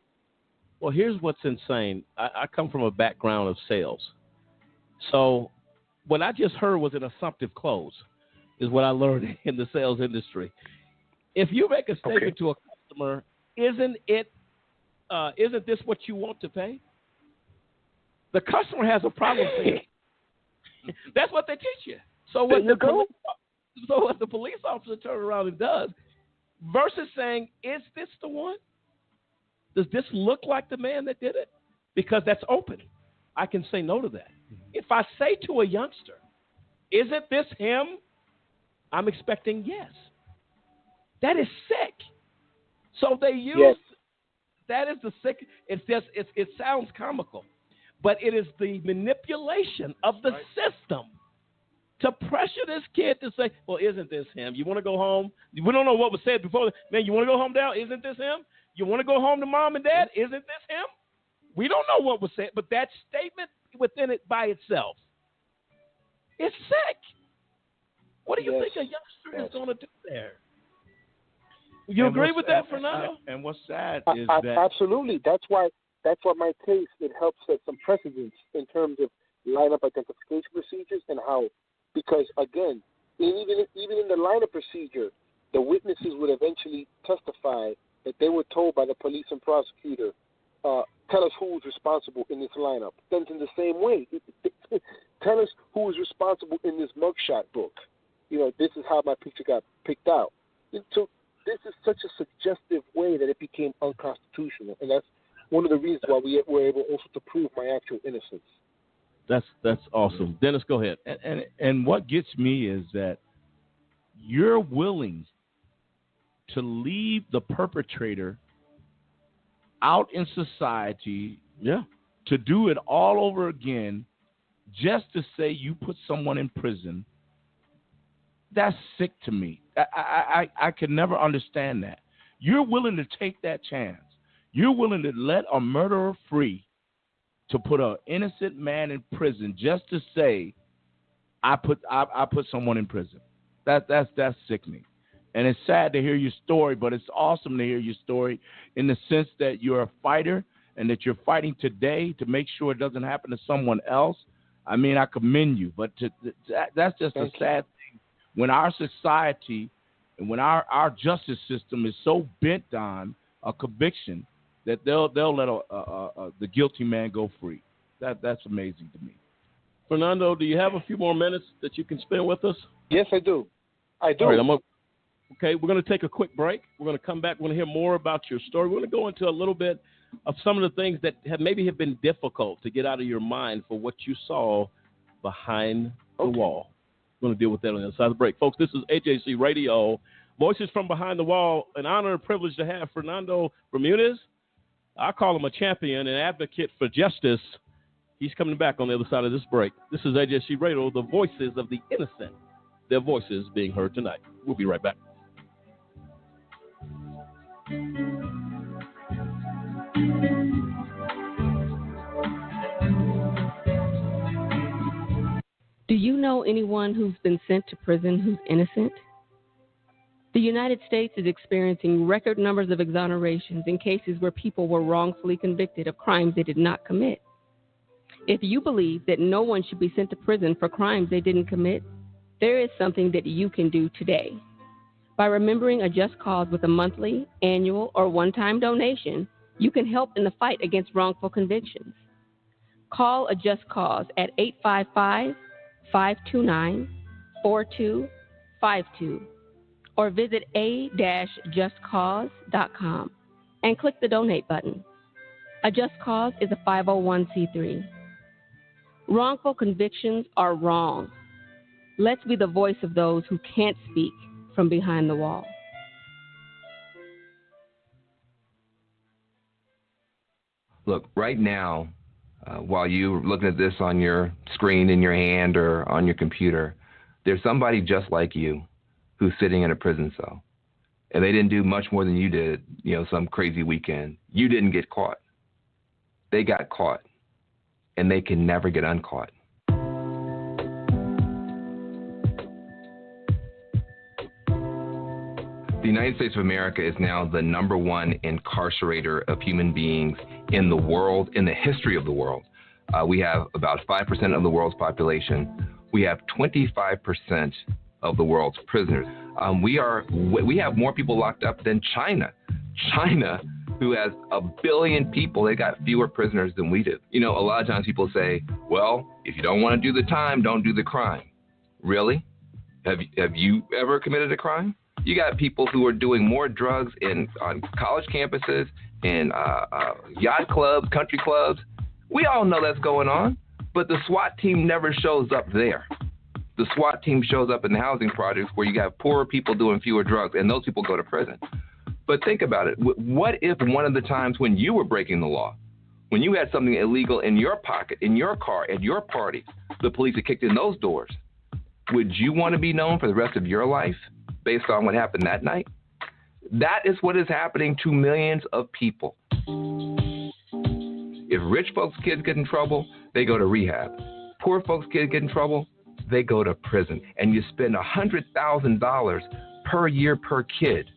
Well, here's what's insane. I come from a background of sales. So what I just heard was an assumptive close is what I learned in the sales industry. If you make a statement to a customer, isn't this what you want to pay? The customer has a problem saying that's what they teach you. So what the police officer turns around and does, versus saying, is this the one? Does this look like the man that did it? Because that's open. I can say no to that. If I say to a youngster, isn't this him? I'm expecting yes. That is sick. So they use that is the sick. It sounds comical, but it is the manipulation of the system to pressure this kid to say, well, isn't this him? You want to go home? We don't know what was said before. Man, you want to go home now? Isn't this him? You want to go home to mom and dad? Isn't this him? We don't know what was said, but that statement within it by itself is sick. What do you think a youngster is going to do there? You agree with that, Fernando? And what's sad is that absolutely. That's why my case, it helps set some precedents in terms of lineup identification procedures and how, because again, even in the lineup procedure, the witnesses would eventually testify that they were told by the police and prosecutor, tell us who was responsible in this lineup. Then in the same way, tell us who was responsible in this mugshot book. This is how my picture got picked out. So this is such a suggestive way that it became unconstitutional, and that's one of the reasons why we were able also to prove my actual innocence. That's awesome. Dennis, go ahead. And what gets me is that you're willing to leave the perpetrator out in society, to do it all over again, just to say you put someone in prison. That's sick to me. I can never understand that. You're willing to take that chance. You're willing to let a murderer free to put an innocent man in prison just to say, I put someone in prison. That's sickening. And it's sad to hear your story, but it's awesome to hear your story in the sense that you're a fighter and that you're fighting today to make sure it doesn't happen to someone else. I mean, I commend you, but that's just a sad thing when our society and when our justice system is so bent on a conviction that they'll let the guilty man go free. That's amazing to me. Fernando, do you have a few more minutes that you can spend with us? Yes, I do. All right, we're going to take a quick break. We're going to come back. We're going to hear more about your story. We're going to go into a little bit of some of the things that have been difficult to get out of your mind for what you saw behind the wall. We're going to deal with that on the other side of the break. Folks, this is AJC Radio, Voices from Behind the Wall. An honor and privilege to have Fernando Bermudez. I call him a champion and advocate for justice. He's coming back on the other side of this break. This is AJC Radio, the voices of the innocent. Their voices being heard tonight. We'll be right back. Do you know anyone who's been sent to prison who's innocent? The United States is experiencing record numbers of exonerations in cases where people were wrongfully convicted of crimes they did not commit. If you believe that no one should be sent to prison for crimes they didn't commit, there is something that you can do today. By remembering a just cause with a monthly, annual, or one-time donation, you can help in the fight against wrongful convictions. Call a just cause at 855-529-4252 or visit a-justcause.com and click the donate button. A Just Cause is a 501c3. Wrongful convictions are wrong. Let's be the voice of those who can't speak from behind the wall. Look, right now, while you're looking at this on your screen in your hand or on your computer, there's somebody just like you who's sitting in a prison cell. And they didn't do much more than you did, some crazy weekend. You didn't get caught. They got caught. And they can never get uncaught. The United States of America is now the #1 incarcerator of human beings in the world, in the history of the world. We have about 5% of the world's population. We have 25% of the world's prisoners. We have more people locked up than China. China, who has 1 billion people, they got fewer prisoners than we do. A lot of times people say, well, if you don't want to do the time, don't do the crime. Really? Have you ever committed a crime? You got people who are doing more drugs on college campuses, in yacht clubs, country clubs. We all know that's going on, but the SWAT team never shows up there. The SWAT team shows up in the housing projects where you have poorer people doing fewer drugs, and those people go to prison. But think about it. What if one of the times when you were breaking the law, when you had something illegal in your pocket, in your car, at your party, the police had kicked in those doors? Would you want to be known for the rest of your life based on what happened that night? That is what is happening to millions of people. If rich folks' kids get in trouble, they go to rehab. Poor folks' kids get in trouble, they go to prison. And you spend $100,000 per year per kid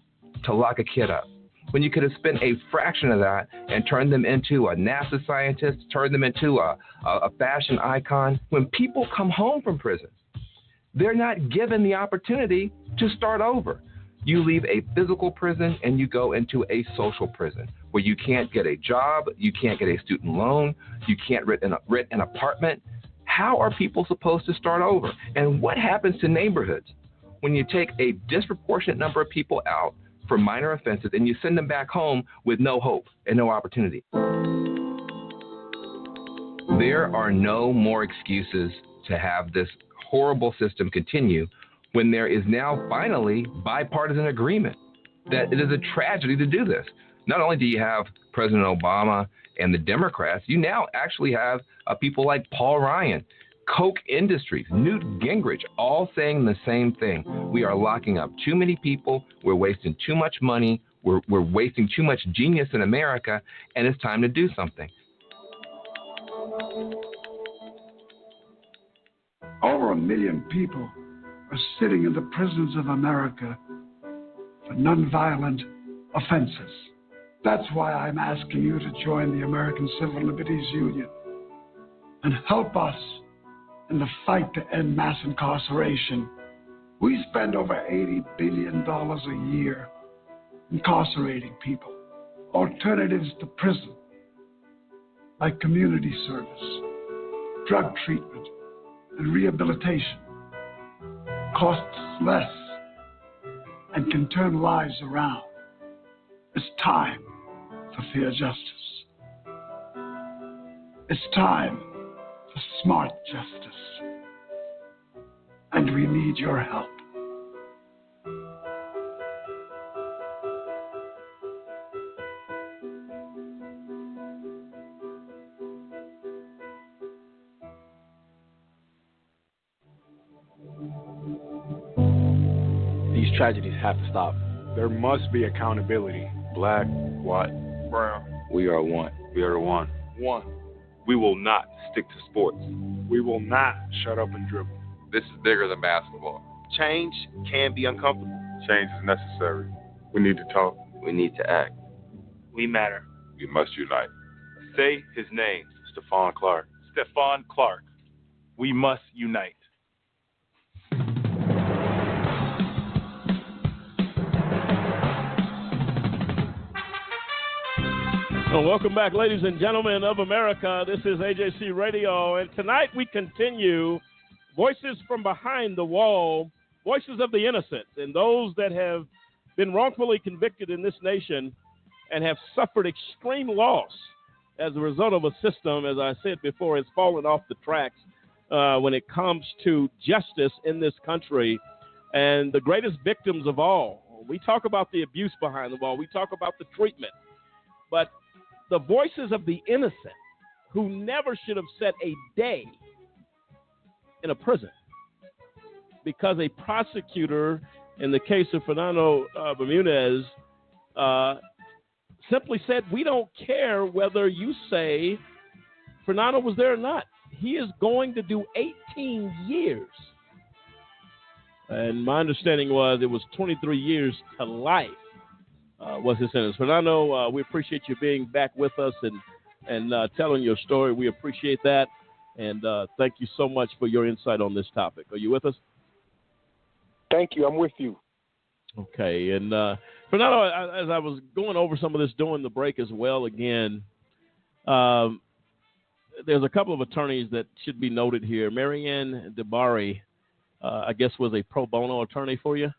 to lock a kid up. when you could have spent a fraction of that and turned them into a NASA scientist, turned them into a fashion icon? When people come home from prison, they're not given the opportunity to start over. You leave a physical prison and you go into a social prison where you can't get a job, you can't get a student loan, you can't rent an apartment. How are people supposed to start over? And what happens to neighborhoods when you take a disproportionate number of people out for minor offenses and you send them back home with no hope and no opportunity? There are no more excuses to have this horrible system continue when there is now finally bipartisan agreement that it is a tragedy to do this. Not only do you have President Obama and the Democrats, you now actually have people like Paul Ryan, Koch Industries, Newt Gingrich, all saying the same thing. We are locking up too many people. We're wasting too much money. We're wasting too much genius in America, and it's time to do something. Over 1 million people are sitting in the prisons of America for nonviolent offenses. That's why I'm asking you to join the American Civil Liberties Union and help us in the fight to end mass incarceration. We spend over $80 billion a year incarcerating people. Alternatives to prison, like community service, drug treatment, and rehabilitation, costs less and can turn lives around. It's time for fair justice. It's time for smart justice. And we need your help. These tragedies have to stop. There must be accountability. Black, white, brown. We are one. We are one. One. We will not stick to sports. We will not shut up and dribble. This is bigger than basketball. Change can be uncomfortable. Change is necessary. We need to talk. We need to act. We matter. We must unite. Say his name, Stephon Clark. Stephon Clark. We must unite. Well, welcome back, ladies and gentlemen of America. This is AJC Radio, and tonight we continue Voices from Behind the Wall, voices of the innocent, and those that have been wrongfully convicted in this nation and have suffered extreme loss as a result of a system, as I said before, has fallen off the tracks when it comes to justice in this country. And the greatest victims of all, we talk about the abuse behind the wall, we talk about the treatment, but the voices of the innocent who never should have set a day in a prison because a prosecutor, in the case of Fernando Bermudez, simply said, we don't care whether you say Fernando was there or not. He is going to do 18 years. And my understanding was it was 23 years to life. Was his sentence. Fernando, we appreciate you being back with us and telling your story. We appreciate that. And thank you so much for your insight on this topic. Are you with us? Thank you. I'm with you. Okay. And Fernando, as I was going over some of this during the break as well, again, there's a couple of attorneys that should be noted here. Marianne DeBari, I guess, was a pro bono attorney for you?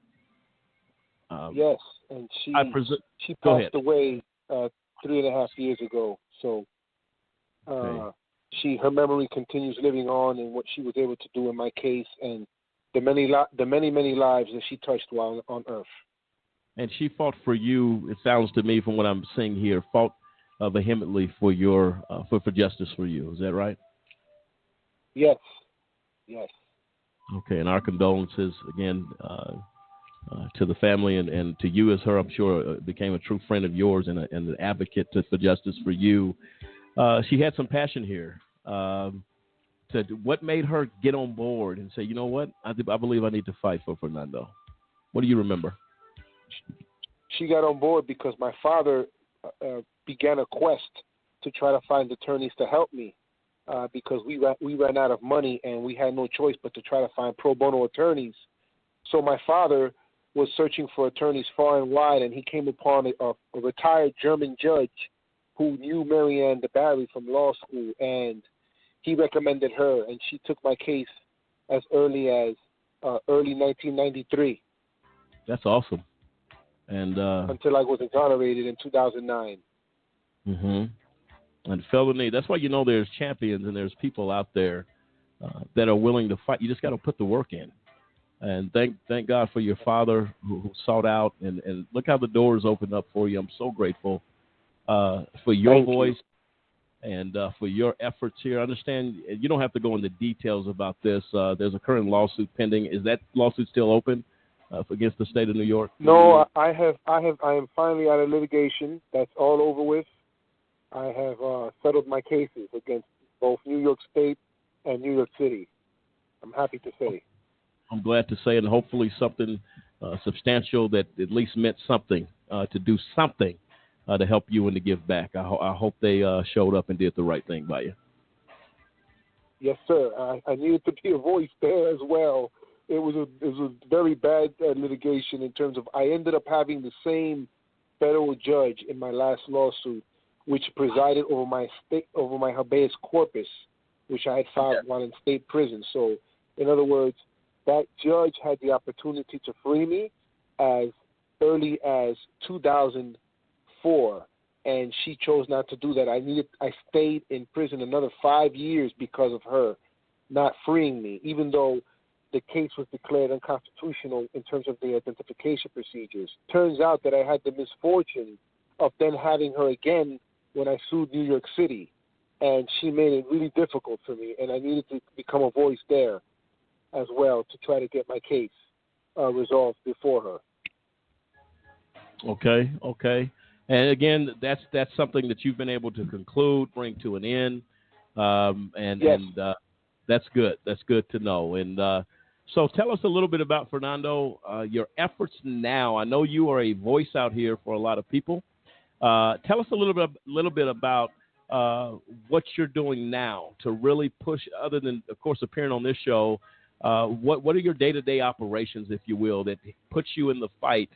Yes, and she passed away 3.5 years ago. So her memory continues living on in what she was able to do in my case and the many lives that she touched while on Earth. And she fought for you. It sounds to me, from what I'm seeing here, fought vehemently for your for justice for you. Is that right? Yes. Yes. Okay, and our condolences again. To the family and to you as her, I'm sure, became a true friend of yours and an advocate for justice for you. She had some passion here. What made her get on board and say, you know what, I believe I need to fight for Fernando? What do you remember? she got on board because my father began a quest to try to find attorneys to help me because we ran out of money and we had no choice but to try to find pro bono attorneys. So my father was searching for attorneys far and wide, and he came upon a retired German judge who knew Marianne DeBarry from law school, and he recommended her, and she took my case as early as early 1993. That's awesome. And until I was exonerated in 2009. And felony, that's why there's champions and there's people out there that are willing to fight. You just got to put the work in. And thank God for your father who sought out, and look how the doors opened up for you. I'm so grateful for your voice and for your efforts here. I understand you don't have to go into details about this. There's a current lawsuit pending. Is that lawsuit still open against the state of New York? No, I am finally out of litigation. That's all over with. I have settled my cases against both New York State and New York City. I'm happy to say. I'm glad to say, and hopefully something substantial that at least meant something to do something to help you and to give back. I hope they showed up and did the right thing by you. Yes, sir. I needed to be a voice there as well. It was a very bad litigation in terms of I ended up having the same federal judge in my last lawsuit, which presided over my habeas corpus, which I had filed while in state prison. So, in other words, that judge had the opportunity to free me as early as 2004, and she chose not to do that. I stayed in prison another 5 years because of her not freeing me, even though the case was declared unconstitutional in terms of the identification procedures. Turns out that I had the misfortune of then having her again when I sued New York City, and she made it really difficult for me, and I needed to become a voice there as well to try to get my case resolved before her. Okay. And again, that's something that you've been able to conclude, bring to an end, and that's good. That's good to know. And so tell us a little bit about, Fernando, your efforts now. I know you are a voice out here for a lot of people. Tell us a little bit about what you're doing now to really push, other than, of course, appearing on this show. What are your day-to-day operations, if you will, that puts you in the fight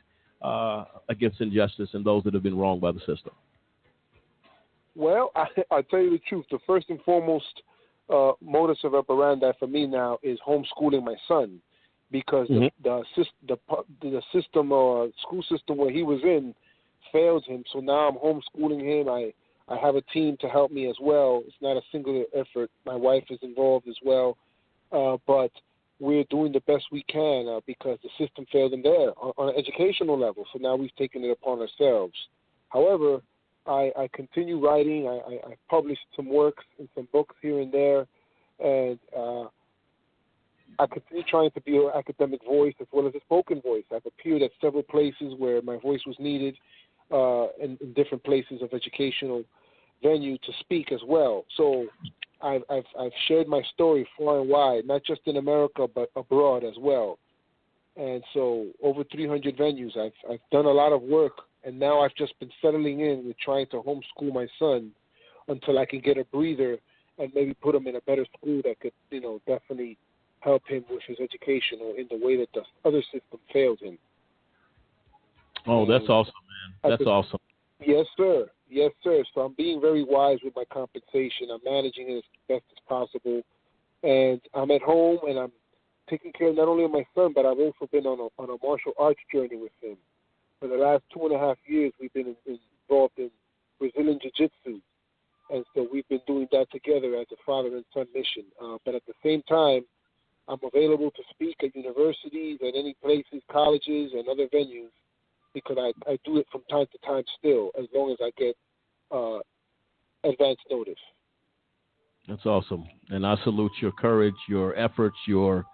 against injustice and those that have been wronged by the system? Well, I'll tell you the truth. The first and foremost modus operandi for me now is homeschooling my son, because the system or school system where he was in failed him. So now I'm homeschooling him. I have a team to help me as well. It's not a singular effort. My wife is involved as well. But we're doing the best we can because the system failed him there on an educational level. So now we've taken it upon ourselves. However, I continue writing. I published some works and some books here and there. And I continue trying to be an academic voice as well as a spoken voice. I've appeared at several places where my voice was needed in different places of educational venue to speak as well. So I've shared my story far and wide, not just in America, but abroad as well. And so over 300 venues, I've done a lot of work, and now I've just been settling in with trying to homeschool my son until I can get a breather and maybe put him in a better school that could, definitely help him with his education or in the way that the other system failed him. Oh, that's awesome, man. That's awesome. Yes, sir. Yes, sir. So I'm being very wise with my compensation. I'm managing it as best as possible. And I'm at home, and I'm taking care not only of my son, but I've also been on a martial arts journey with him. For the last 2.5 years, we've been involved in Brazilian Jiu-Jitsu. And so we've been doing that together as a father and son mission. But at the same time, I'm available to speak at universities, at any places, colleges, and other venues, because I do it from time to time still, as long as I get advance notice. That's awesome. And I salute your courage, your efforts, your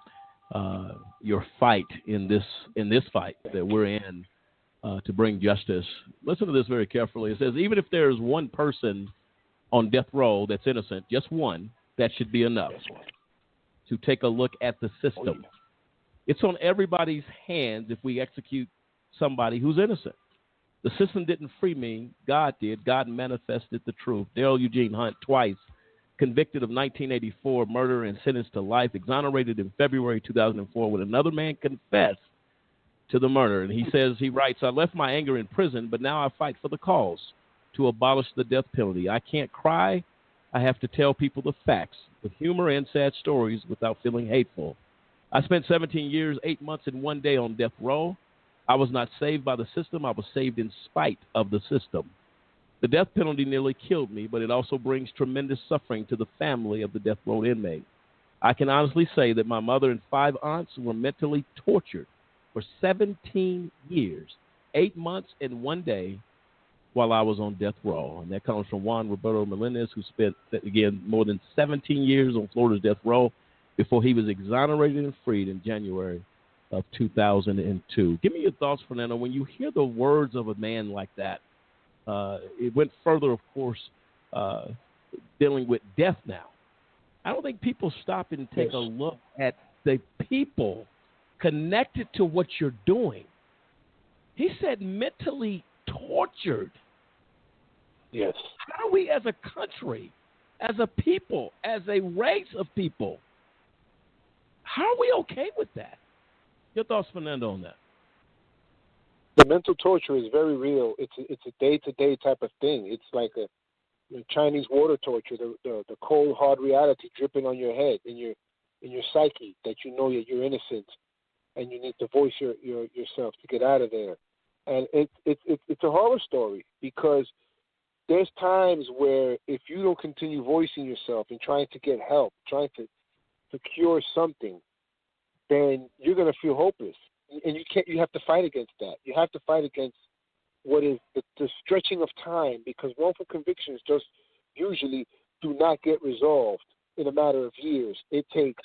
fight in this fight that we're in to bring justice. Listen to this very carefully. It says, even if there's one person on death row that's innocent, just one, that should be enough to take a look at the system. It's on everybody's hands if we execute somebody who's innocent. The system didn't free me. God did. God manifested the truth. Darrell Eugene Hunt, twice convicted of 1984 murder and sentenced to life, exonerated in February 2004 when another man confessed to the murder. And he writes, I left my anger in prison, but now I fight for the cause to abolish the death penalty. I can't cry. I have to tell people the facts with humor and sad stories without feeling hateful. I spent 17 years, 8 months, and 1 day on death row. I was not saved by the system. I was saved in spite of the system. The death penalty nearly killed me, but it also brings tremendous suffering to the family of the death row inmate. I can honestly say that my mother and 5 aunts were mentally tortured for 17 years, 8 months, and 1 day while I was on death row. And that comes from Juan Roberto Melendez, who spent, again, more than 17 years on Florida's death row before he was exonerated and freed in January of 2002. Give me your thoughts, Fernando. When you hear the words of a man like that, it went further, of course, dealing with death now. I don't think people stop and take a look at the people connected to what you're doing. He said mentally tortured. Yes. How do we as a country, as a people, as a race of people, how are we okay with that? Your thoughts, Fernando, on that? The mental torture is very real. It's a day-to-day type of thing. It's like a Chinese water torture, the cold, hard reality dripping on your head, in your psyche, that you know that you're innocent and you need to voice yourself to get out of there. And it's a horror story, because there's times where if you don't continue voicing yourself and trying to get help, trying to cure something, then you're going to feel hopeless. And you have to fight against that. You have to fight against what is the stretching of time, because wrongful convictions just usually do not get resolved in a matter of years. It takes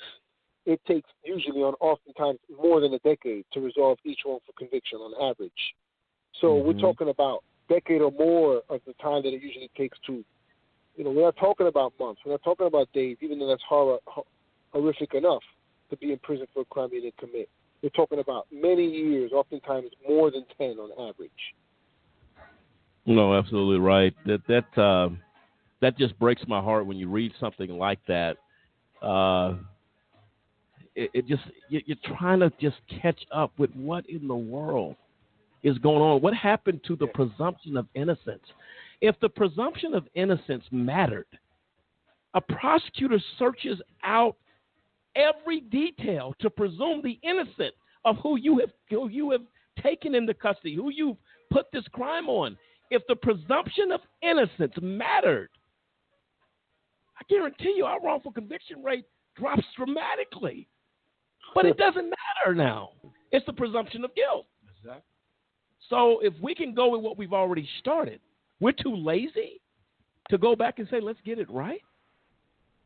usually oftentimes more than a decade to resolve each wrongful conviction on average. So we're talking about a decade or more of the time that it usually takes to, we're not talking about months. We're not talking about days, even though that's horrific enough to be in prison for a crime you didn't commit. We're talking about many years, oftentimes more than 10 on average. No, absolutely right. That just breaks my heart when you read something like that. You're trying to just catch up with what in the world is going on. What happened to the presumption of innocence? If the presumption of innocence mattered, a prosecutor searches out every detail to presume the innocent of who you have taken into custody, who you've put this crime on. If the presumption of innocence mattered, I guarantee you our wrongful conviction rate drops dramatically. But it doesn't matter now. It's the presumption of guilt. Exactly. So if we can go with what we've already started, we're too lazy to go back and say, let's get it right.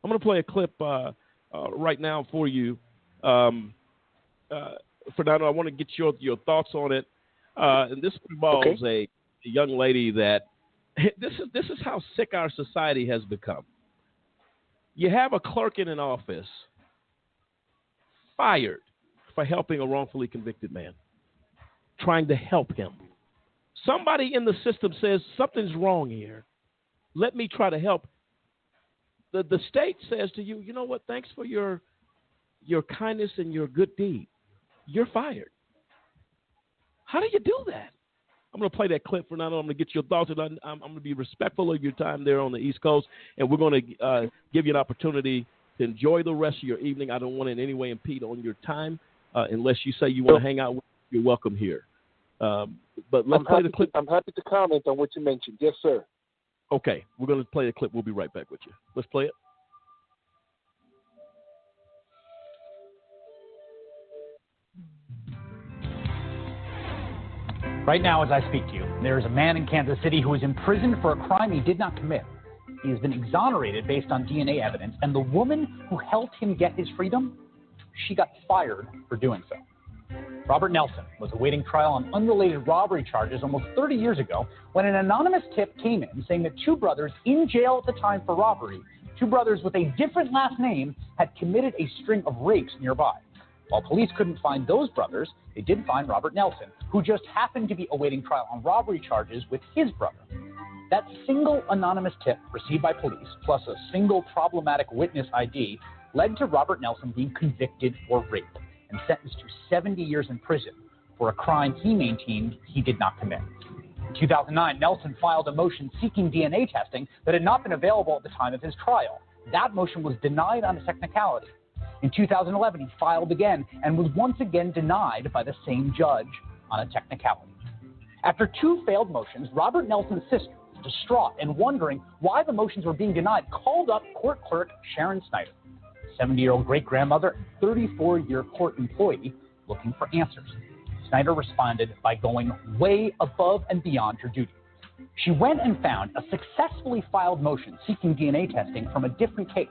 I'm going to play a clip right now for you. Fernando, I want to get your thoughts on it. And this involves a young lady that this is how sick our society has become. You have a clerk in an office fired for helping a wrongfully convicted man, trying to help him. Somebody in the system says, something's wrong here. Let me try to help. The state says to you, you know what, thanks for your kindness and your good deed. You're fired. How do you do that? I'm going to play that clip, Fernando. I'm going to get your thoughts. And I'm going to be respectful of your time there on the East Coast, and we're going to give you an opportunity to enjoy the rest of your evening. I don't want to in any way impede on your time unless you say you want to hang out with us. You're welcome here. But let's play the clip. I'm happy to comment on what you mentioned. Yes, sir. Okay, we're going to play the clip. We'll be right back with you. Let's play it. Right now, as I speak to you, there is a man in Kansas City who is imprisoned for a crime he did not commit. He has been exonerated based on DNA evidence, and the woman who helped him get his freedom, she got fired for doing so. Robert Nelson was awaiting trial on unrelated robbery charges almost 30 years ago when an anonymous tip came in saying that 2 brothers in jail at the time for robbery, 2 brothers with a different last name, had committed a string of rapes nearby. While police couldn't find those brothers, they did find Robert Nelson, who just happened to be awaiting trial on robbery charges with his brother. That single anonymous tip received by police, plus a single problematic witness ID, led to Robert Nelson being convicted for rape and sentenced to 70 years in prison for a crime he maintained he did not commit. In 2009, Nelson filed a motion seeking DNA testing that had not been available at the time of his trial. That motion was denied on a technicality. In 2011, he filed again and was once again denied by the same judge on a technicality. After 2 failed motions, Robert Nelson's sister, distraught and wondering why the motions were being denied, called up court clerk Sharon Snyder, 70-year-old great-grandmother and 34-year court employee, looking for answers. Snyder responded by going way above and beyond her duty. She went and found a successfully filed motion seeking DNA testing from a different case.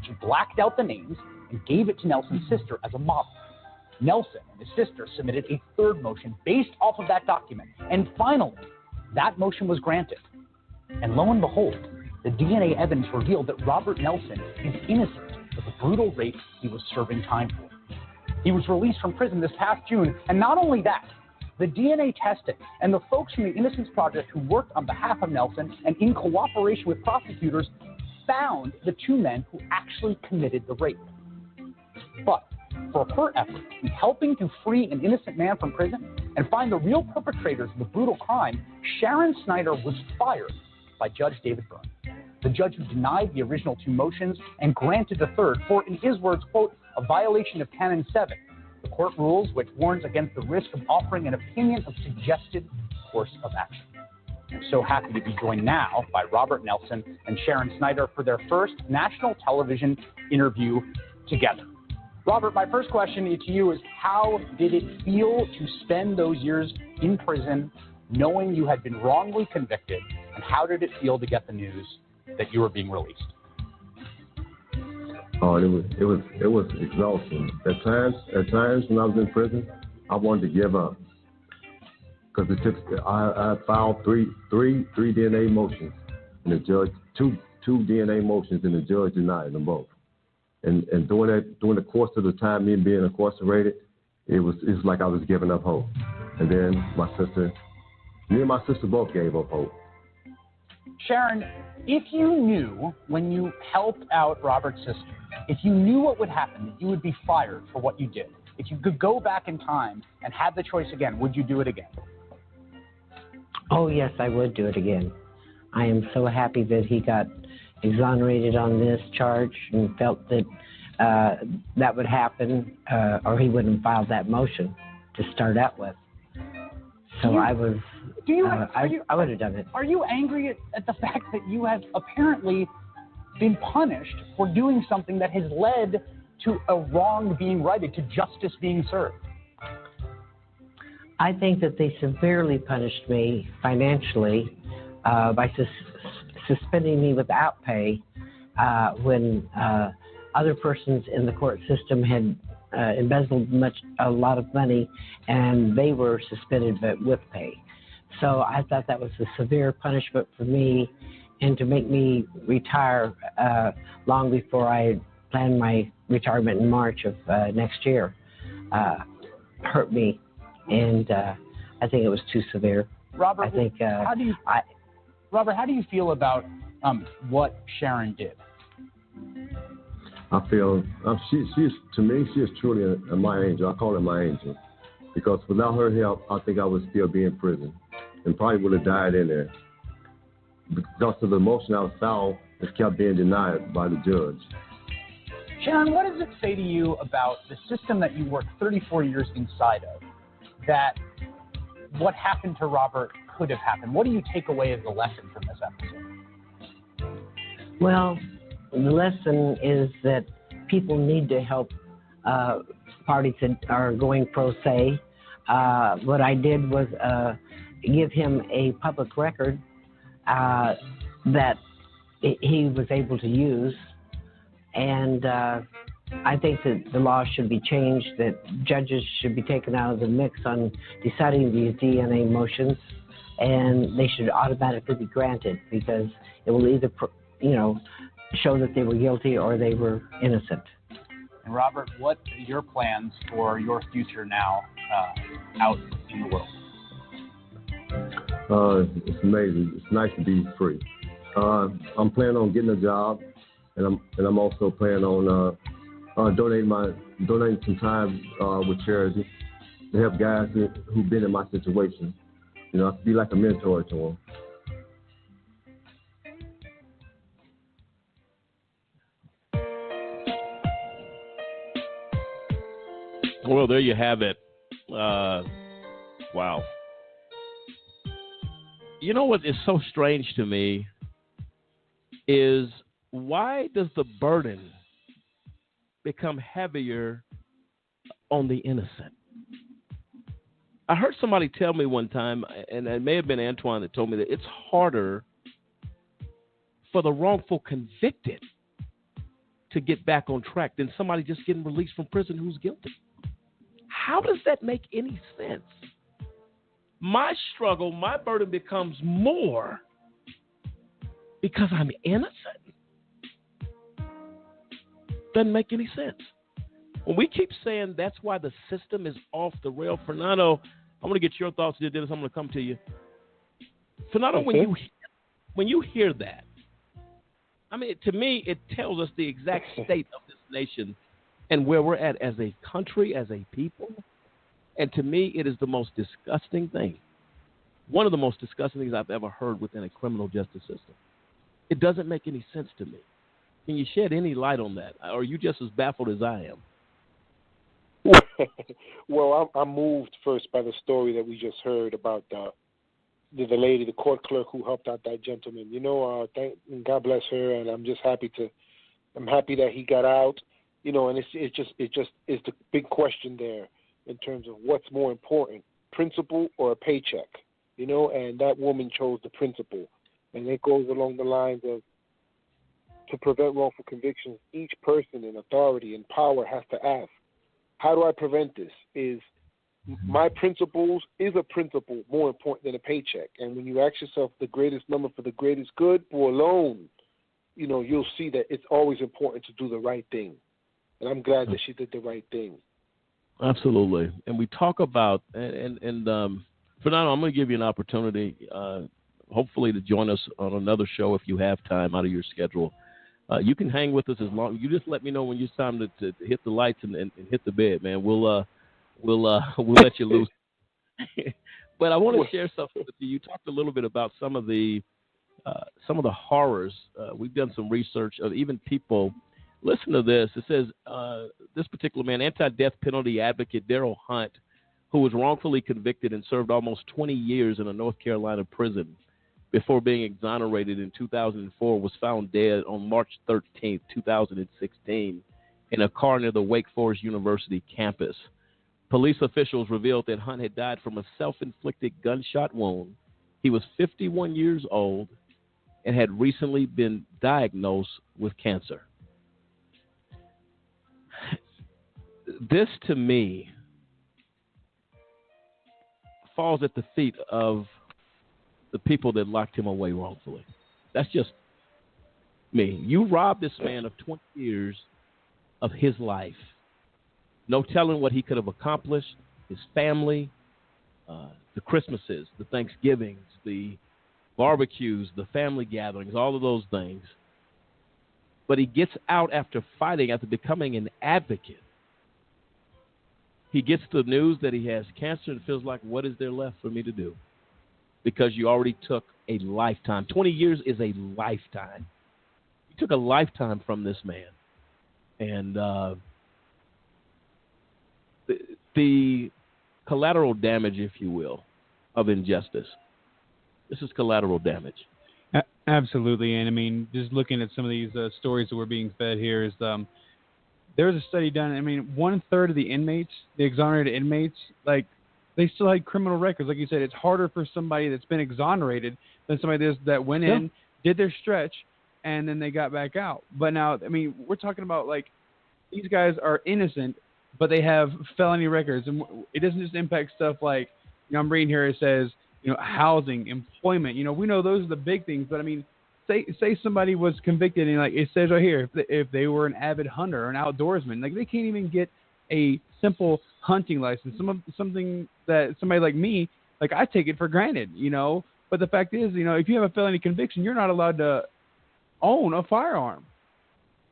She blacked out the names and gave it to Nelson's sister as a model. Nelson and his sister submitted a 3rd motion based off of that document, and finally, that motion was granted. And lo and behold, the DNA evidence revealed that Robert Nelson is innocent of the brutal rape he was serving time for. He was released from prison this past June, and not only that, the DNA testing and the folks from the Innocence Project who worked on behalf of Nelson and in cooperation with prosecutors found the 2 men who actually committed the rape. But for her effort in helping to free an innocent man from prison and find the real perpetrators of the brutal crime, Sharon Snyder was fired by Judge David Byrne, the judge who denied the original 2 motions and granted the 3rd for, in his words, quote, a violation of Canon 7, the court rules which warns against the risk of offering an opinion of suggested course of action. I'm so happy to be joined now by Robert Nelson and Sharon Snyder for their first national television interview together. Robert, my first question to you is, how did it feel to spend those years in prison knowing you had been wrongly convicted, and how did it feel to get the news that you were being released? Oh, it was exhausting. At times when I was in prison, I wanted to give up because I filed three DNA motions, and the judge two DNA motions, and the judge denied them both. And during the course of the time me being incarcerated, it's like I was giving up hope. And then me and my sister both gave up hope. Sharon, if you knew when you helped out Robert's sister, if you knew what would happen, that you would be fired for what you did, if you could go back in time and have the choice again, would you do it again? Oh, yes, I would do it again. I am so happy that he got exonerated on this charge and felt that that would happen, or he wouldn't have filed that motion to start out with. So I would have done it. Are you angry at the fact that you have apparently been punished for doing something that has led to a wrong being righted, to justice being served? I think that they severely punished me financially by suspending me without pay when other persons in the court system had embezzled a lot of money, and they were suspended but with pay. So I thought that was a severe punishment for me, and to make me retire long before I had planned my retirement in March of next year hurt me, and I think it was too severe. Robert, I think, Robert, how do you feel about what Sharon did? I feel she's to me, she is truly my angel. I call her my angel because without her help, I think I would still be in prison and probably would have died in there. Because of the emotion I was found, it kept being denied by the judge. Sharon, what does it say to you about the system that you worked 34 years inside of, that what happened to Robert could have happened? What do you take away as the lesson from this episode? Well, the lesson is that people need to help parties that are going pro se. What I did was give him a public record that he was able to use, and I think that the law should be changed, that judges should be taken out of the mix on deciding these DNA motions, and they should automatically be granted because it will either, show that they were guilty or they were innocent. And Robert, what are your plans for your future now out in the world? It's amazing. It's nice to be free. I'm planning on getting a job, and I'm also planning on donating some time with charity to help guys who've been in my situation. You know, be like a mentor to them. Well, there you have it. Wow. You know what is so strange to me is why does the burden become heavier on the innocent? I heard somebody tell me one time, and it may have been Antoine that told me that it's harder for the wrongful convicted to get back on track than somebody just getting released from prison who's guilty. How does that make any sense? My struggle, my burden becomes more because I'm innocent. Doesn't make any sense. When we keep saying that's why the system is off the rail, Fernando, I'm going to get your thoughts here, Dennis. I'm going to come to you. Fernando, when you hear that, I mean, to me, it tells us the exact state of this nation and where we're at as a country, as a people. And to me, it is the most disgusting thing. One of the most disgusting things I've ever heard within a criminal justice system. It doesn't make any sense to me. Can you shed any light on that? Or are you just as baffled as I am? Well, I'm moved first by the story that we just heard about the lady, the court clerk who helped out that gentleman. You know, God bless her, and I'm happy that he got out. You know, and it's just the big question there in terms of what's more important, principle or a paycheck. You know, and that woman chose the principle, and it goes along the lines of to prevent wrongful convictions. Each person in authority and power has to ask, how do I prevent this? Is my principles, is a principle more important than a paycheck? And when you ask yourself the greatest number for the greatest good or alone, you know, you'll see that it's always important to do the right thing. And I'm glad that she did the right thing. Absolutely. And we talk about, and Fernando, I'm going to give you an opportunity, hopefully to join us on another show if you have time out of your schedule. You can hang with us as long. You just let me know when it's time to hit the lights and hit the bed, man. We'll let you loose. But I want to share something with you. You talked a little bit about some of the horrors. We've done some research of even people. Listen to this. It says this particular man, anti-death penalty advocate Daryl Hunt, who was wrongfully convicted and served almost 20 years in a North Carolina prison before being exonerated in 2004, was found dead on March 13th, 2016, in a car near the Wake Forest University campus. Police officials revealed that Hunt had died from a self-inflicted gunshot wound. He was 51 years old and had recently been diagnosed with cancer. This, to me, falls at the feet of the people that locked him away wrongfully. That's just me. You robbed this man of 20 years of his life. No telling what he could have accomplished, his family, the Christmases, the Thanksgivings, the barbecues, the family gatherings, all of those things. But he gets out after fighting, after becoming an advocate. He gets the news that he has cancer and feels like, what is there left for me to do? Because you already took a lifetime. 20 years is a lifetime. You took a lifetime from this man. And the collateral damage, if you will, of injustice. This is collateral damage. Absolutely. And I mean, just looking at some of these stories that we're being fed here is there was a study done. I mean, 1/3 of the inmates, the exonerated inmates, like they still had criminal records. Like you said, it's harder for somebody that's been exonerated than somebody that went in, did their stretch, and then they got back out. But now, I mean, we're talking about like these guys are innocent, but they have felony records, and it doesn't just impact stuff like, you know, I'm reading here, it says, you know, housing, employment. You know, we know those are the big things, but I mean, say somebody was convicted, and like it says right here, if they were an avid hunter or an outdoorsman, like they can't even get a simple hunting license. Something that somebody like me, like I take it for granted, you know. But the fact is, you know, if you have a felony conviction, you're not allowed to own a firearm.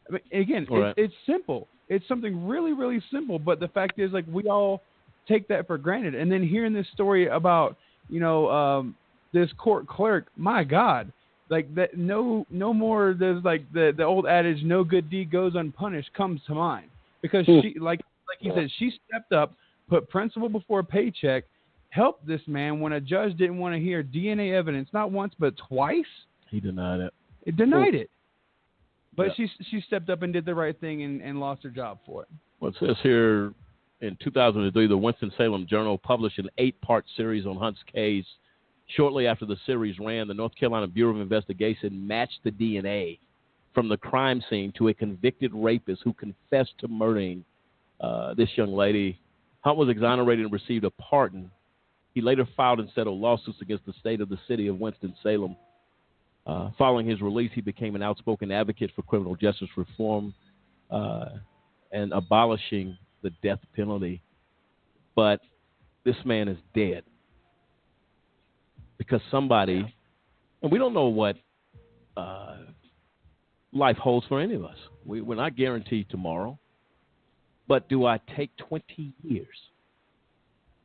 I mean, again, it's simple. It's something really, really simple. But the fact is, like, we all take that for granted. And then hearing this story about, you know, this court clerk, my God, like that. No more. There's like the old adage, "No good deed goes unpunished," comes to mind because she, like he said, she stepped up, put principle before paycheck, helped this man when a judge didn't want to hear DNA evidence, not once but twice. He denied it. It denied it. But she stepped up and did the right thing and lost her job for it. Well, it says here in 2003, the Winston-Salem Journal published an 8-part series on Hunt's case. Shortly after the series ran, the North Carolina Bureau of Investigation matched the DNA from the crime scene to a convicted rapist who confessed to murdering this young lady. Hunt was exonerated and received a pardon. He later filed and settled lawsuits against the state of the city of Winston-Salem. Following his release, he became an outspoken advocate for criminal justice reform and abolishing the death penalty. But this man is dead because somebody, and we don't know what life holds for any of us. We're not guaranteed tomorrow. But do I take 20 years?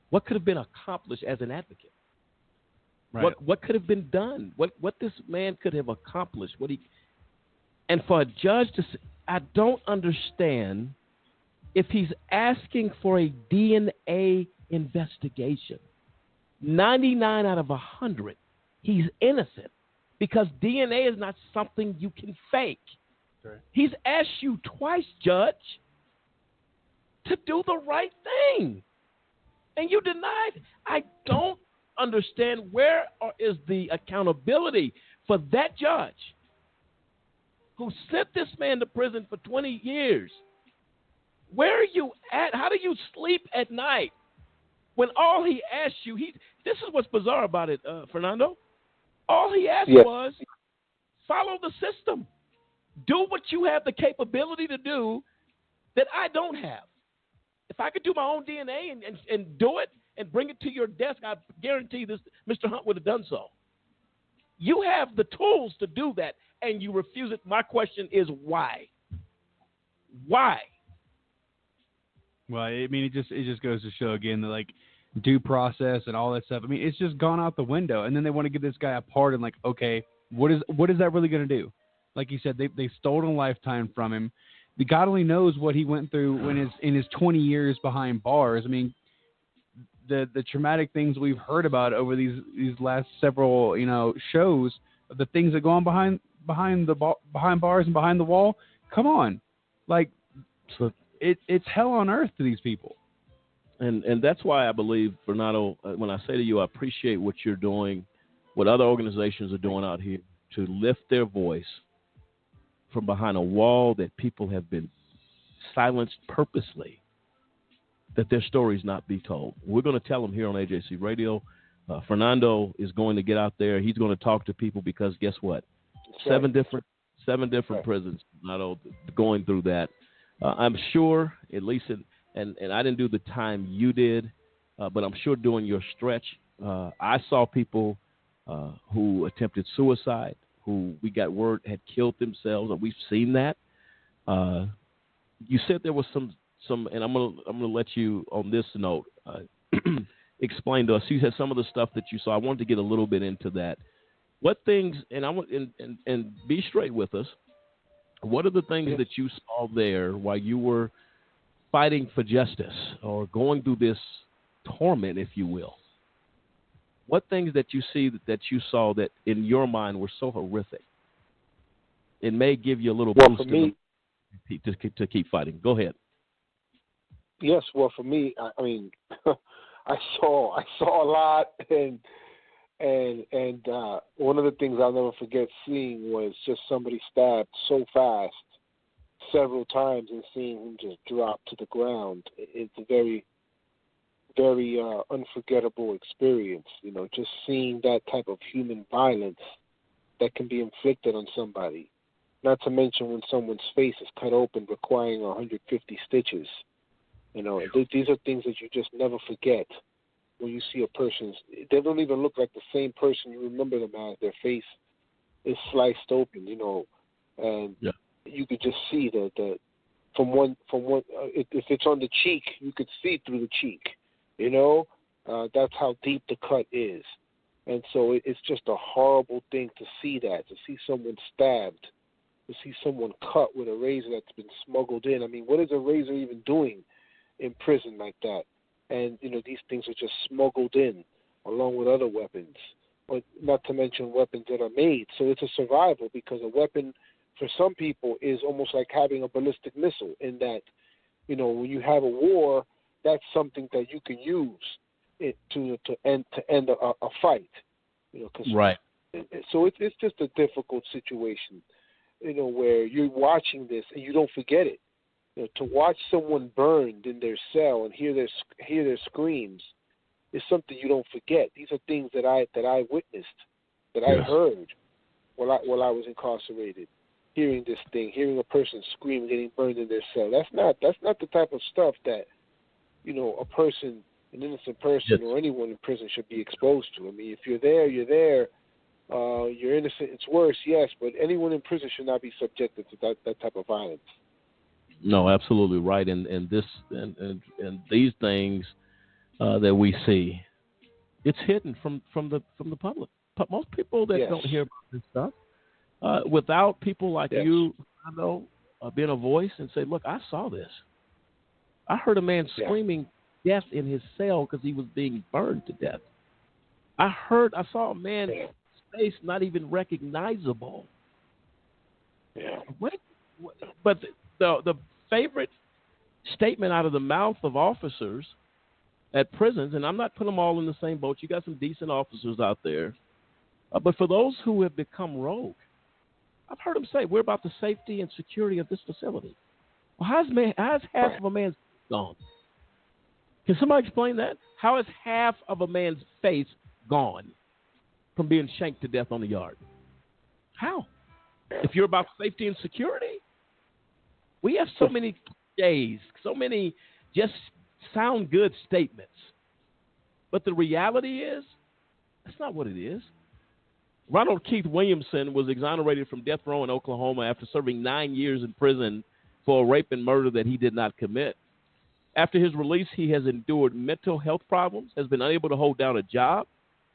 What could have been accomplished as an advocate? Right. What could have been done? What this man could have accomplished? And for a judge to say, I don't understand if he's asking for a DNA investigation. 99 out of 100, he's innocent because DNA is not something you can fake. Right. He's asked you twice, Judge, to do the right thing, and you denied. I don't understand where is the accountability for that judge who sent this man to prison for 20 years. Where are you at? How do you sleep at night when all he asked you, this is what's bizarre about it, Fernando. All he asked was follow the system. Do what you have the capability to do that I don't have. If I could do my own DNA and do it and bring it to your desk, I guarantee this Mr. Hunt would have done so. You have the tools to do that, and you refuse it. My question is why? Why? Well, I mean, it just goes to show again that, like, due process and all that stuff. I mean, it's just gone out the window, and then they want to give this guy a pardon. Like, okay, what is that really going to do? Like you said, they stole a lifetime from him. The God only knows what he went through in his 20 years behind bars. I mean, the traumatic things we've heard about over these last several shows, the things that go on behind bars and behind the wall. Come on, like it's hell on earth to these people. And that's why I believe, Fernando, when I say to you, I appreciate what you're doing, what other organizations are doing out here to lift their voice from behind a wall that people have been silenced purposely, that their stories not be told. We're going to tell them here on AJC Radio. Fernando is going to get out there. He's going to talk to people because guess what? Seven different prisons, not going through that. I'm sure, at least, and I didn't do the time you did, but I'm sure during your stretch, I saw people who attempted suicide, who we got word had killed themselves, and we've seen that. You said there was some, and I'm gonna let you on this note explain to us. You said some of the stuff that you saw. I wanted to get a little bit into that. What things, and I want and be straight with us. What are the things that you saw there while you were fighting for justice or going through this torment, if you will? What things that you see that you saw that in your mind were so horrific? It may give you a little boost to keep fighting. Go ahead. Yes, well, for me, I mean, I saw a lot, and one of the things I'll never forget seeing was just somebody stabbed so fast several times and seeing him just drop to the ground. It's a very, very unforgettable experience. Just seeing that type of human violence that can be inflicted on somebody. Not to mention when someone's face is cut open requiring 150 stitches. You know, these are things that you just never forget when you see a person's. They don't even look like the same person you remember them as. Their face is sliced open, you know, and you could just see the from one if it's on the cheek, you could see through the cheek. You know, that's how deep the cut is, and so it's just a horrible thing to see that, to see someone stabbed, to see someone cut with a razor that's been smuggled in. I mean, what is a razor even doing in prison like that? And, you know, these things are just smuggled in along with other weapons, or not to mention weapons that are made. So it's a survival, because a weapon for some people is almost like having a ballistic missile, in that, you know, when you have a war, that's something that you can use it to end a fight. You know, 'cause right. So it's just a difficult situation, you know, where you're watching this and you don't forget it. You know, to watch someone burned in their cell and hear their screams is something you don't forget. These are things that I witnessed, that I heard while I was incarcerated. Hearing this thing, hearing a person scream, getting burned in their cell. That's not the type of stuff that, you know, a person, an innocent person, or anyone in prison should be exposed to. I mean, if you're there, you're there. You're innocent. It's worse, yes, but anyone in prison should not be subjected to that type of violence. No, absolutely right. And this and these things that we see, it's hidden from the public. Most people that don't hear about this stuff, without people like you, I know, being a voice and say, look, I saw this. I heard a man screaming death in his cell because he was being burned to death. I saw a man's face not even recognizable. Yeah. But the favorite statement out of the mouth of officers at prisons, and I'm not putting them all in the same boat. You got some decent officers out there. But for those who have become rogue, I've heard them say, we're about the safety and security of this facility. Well, how's half of a man's gone? Can somebody explain that? How is half of a man's face gone from being shanked to death on the yard? How? If you're about safety and security, we have so many cliches, so many just sound good statements. But the reality is, that's not what it is. Ronald Keith Williamson was exonerated from death row in Oklahoma after serving 9 years in prison for a rape and murder that he did not commit. After his release, he has endured mental health problems, has been unable to hold down a job,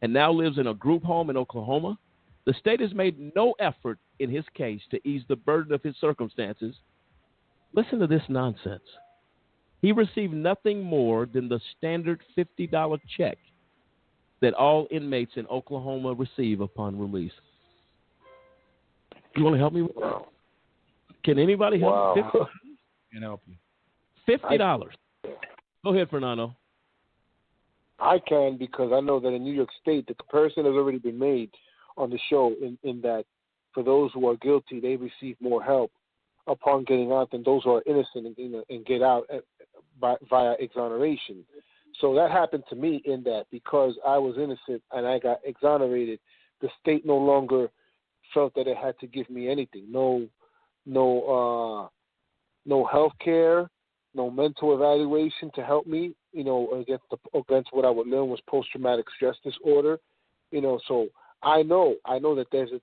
and now lives in a group home in Oklahoma. The state has made no effort in his case to ease the burden of his circumstances. Listen to this nonsense. He received nothing more than the standard $50 check that all inmates in Oklahoma receive upon release. You want to help me with that? Can anybody help me? Can help you. $50. Go ahead, Fernando. I can, because I know that in New York State, the comparison has already been made on the show in that for those who are guilty, they receive more help upon getting out than those who are innocent and get out via exoneration. So that happened to me, in that because I was innocent and I got exonerated, the state no longer felt that it had to give me anything. No health care, no mental evaluation to help me, you know, against what I would learn was post-traumatic stress disorder, you know. So I know that there's a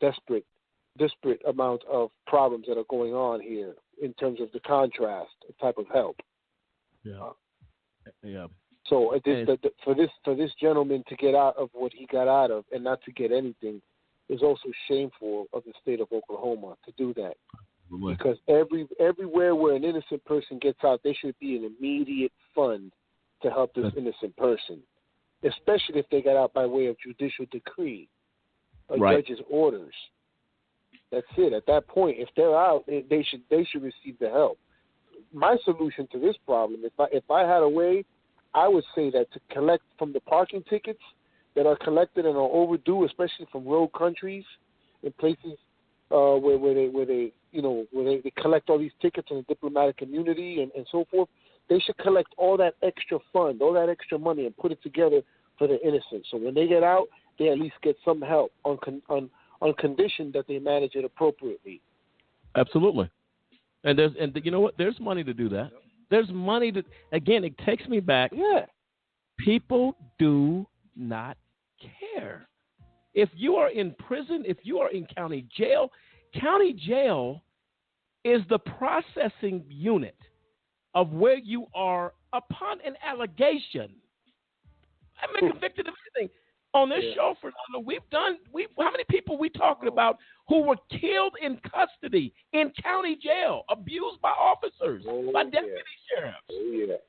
disparate amount of problems that are going on here in terms of the contrast type of help. Yeah. Yeah. So for this gentleman to get out of what he got out of and not to get anything is also shameful of the state of Oklahoma to do that. Because everywhere where an innocent person gets out, there should be an immediate fund to help this innocent person, especially if they got out by way of judicial decree or judge's orders. That's it. At that point, if they're out, they should receive the help. My solution to this problem, if I had a way, I would say that to collect from the parking tickets that are collected and are overdue, especially from rogue countries in places where they collect all these tickets in the diplomatic community and so forth, they should collect all that extra fund, all that extra money, and put it together for the innocent. So when they get out, they at least get some help on on condition that they manage it appropriately. Absolutely. And you know what? There's money to do that. There's money to, again, it takes me back. Yeah. People do not care. If you are in prison, if you are in county jail is the processing unit of where you are upon an allegation. I've been convicted of anything. On this show, Fernando, how many people we talking about who were killed in custody in county jail, abused by officers, by deputy sheriffs?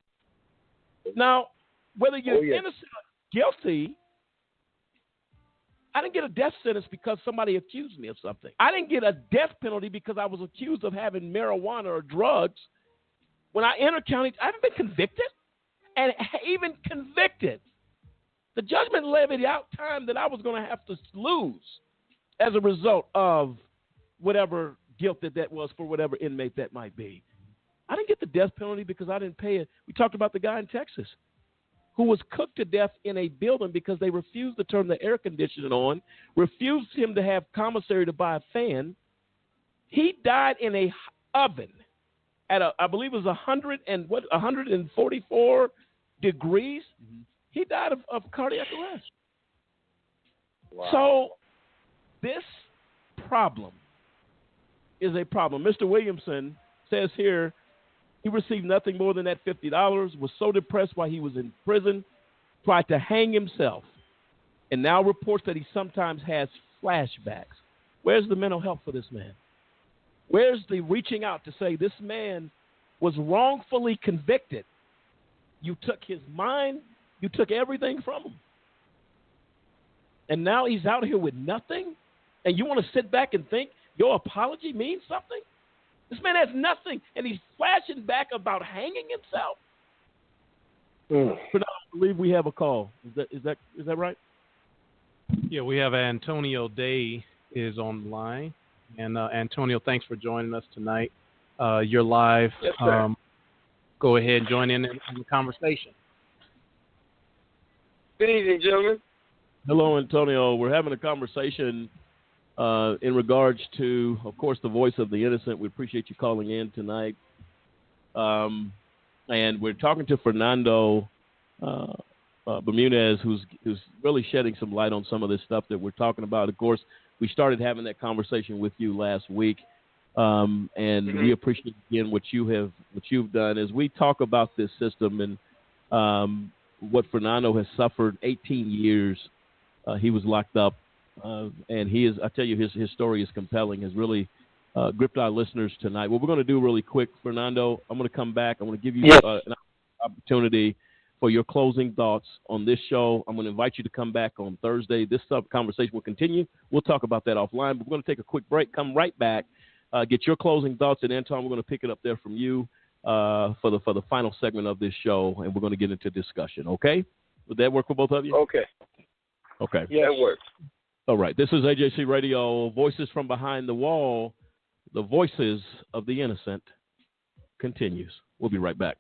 Now, whether you're innocent or guilty, I didn't get a death sentence because somebody accused me of something. I didn't get a death penalty because I was accused of having marijuana or drugs. When I entered county, I haven't been convicted. And even convicted, the judgment levied out time that I was going to have to lose as a result of whatever guilt that was for whatever inmate that might be. I didn't get the death penalty because I didn't pay it. We talked about the guy in Texas who was cooked to death in a building because they refused to turn the air conditioning on, refused him to have commissary to buy a fan. He died in a oven at I believe it was 144 degrees. Mm-hmm. He died of cardiac arrest. Wow. So this problem is a problem. Mr. Williamson says here he received nothing more than that $50, was so depressed while he was in prison, tried to hang himself, and now reports that he sometimes has flashbacks. Where's the mental health for this man? Where's the reaching out to say this man was wrongfully convicted? You took his mind, you took everything from him. And now he's out here with nothing? And you want to sit back and think your apology means something? This man has nothing, and he's flashing back about hanging himself. But I believe we have a call. Is that right? Yeah, we have Antonio Day is on the line. And Antonio, thanks for joining us tonight. You're live. Yes, sir. Go ahead and join in the conversation. Good evening, gentlemen. Hello, Antonio. We're having a conversation in regards to, of course, the voice of the innocent. We appreciate you calling in tonight. And we're talking to Fernando Bermudez, who's really shedding some light on some of this stuff that we're talking about. Of course, we started having that conversation with you last week, and we appreciate again what you've done as we talk about this system and what Fernando has suffered. 18 years he was locked up, and he is. I tell you, his story is compelling. Has really gripped our listeners tonight. What we're going to do really quick, Fernando, I'm going to come back. I'm going to give you an opportunity for your closing thoughts on this show. I'm going to invite you to come back on Thursday. This conversation will continue. We'll talk about that offline, but we're going to take a quick break, come right back, get your closing thoughts, and Anton, we're going to pick it up there from you for the final segment of this show, and we're going to get into discussion, okay? Would that work for both of you? Okay. Yeah, that works. All right. This is AJC Radio, Voices from Behind the Wall. The Voices of the Innocent continues. We'll be right back.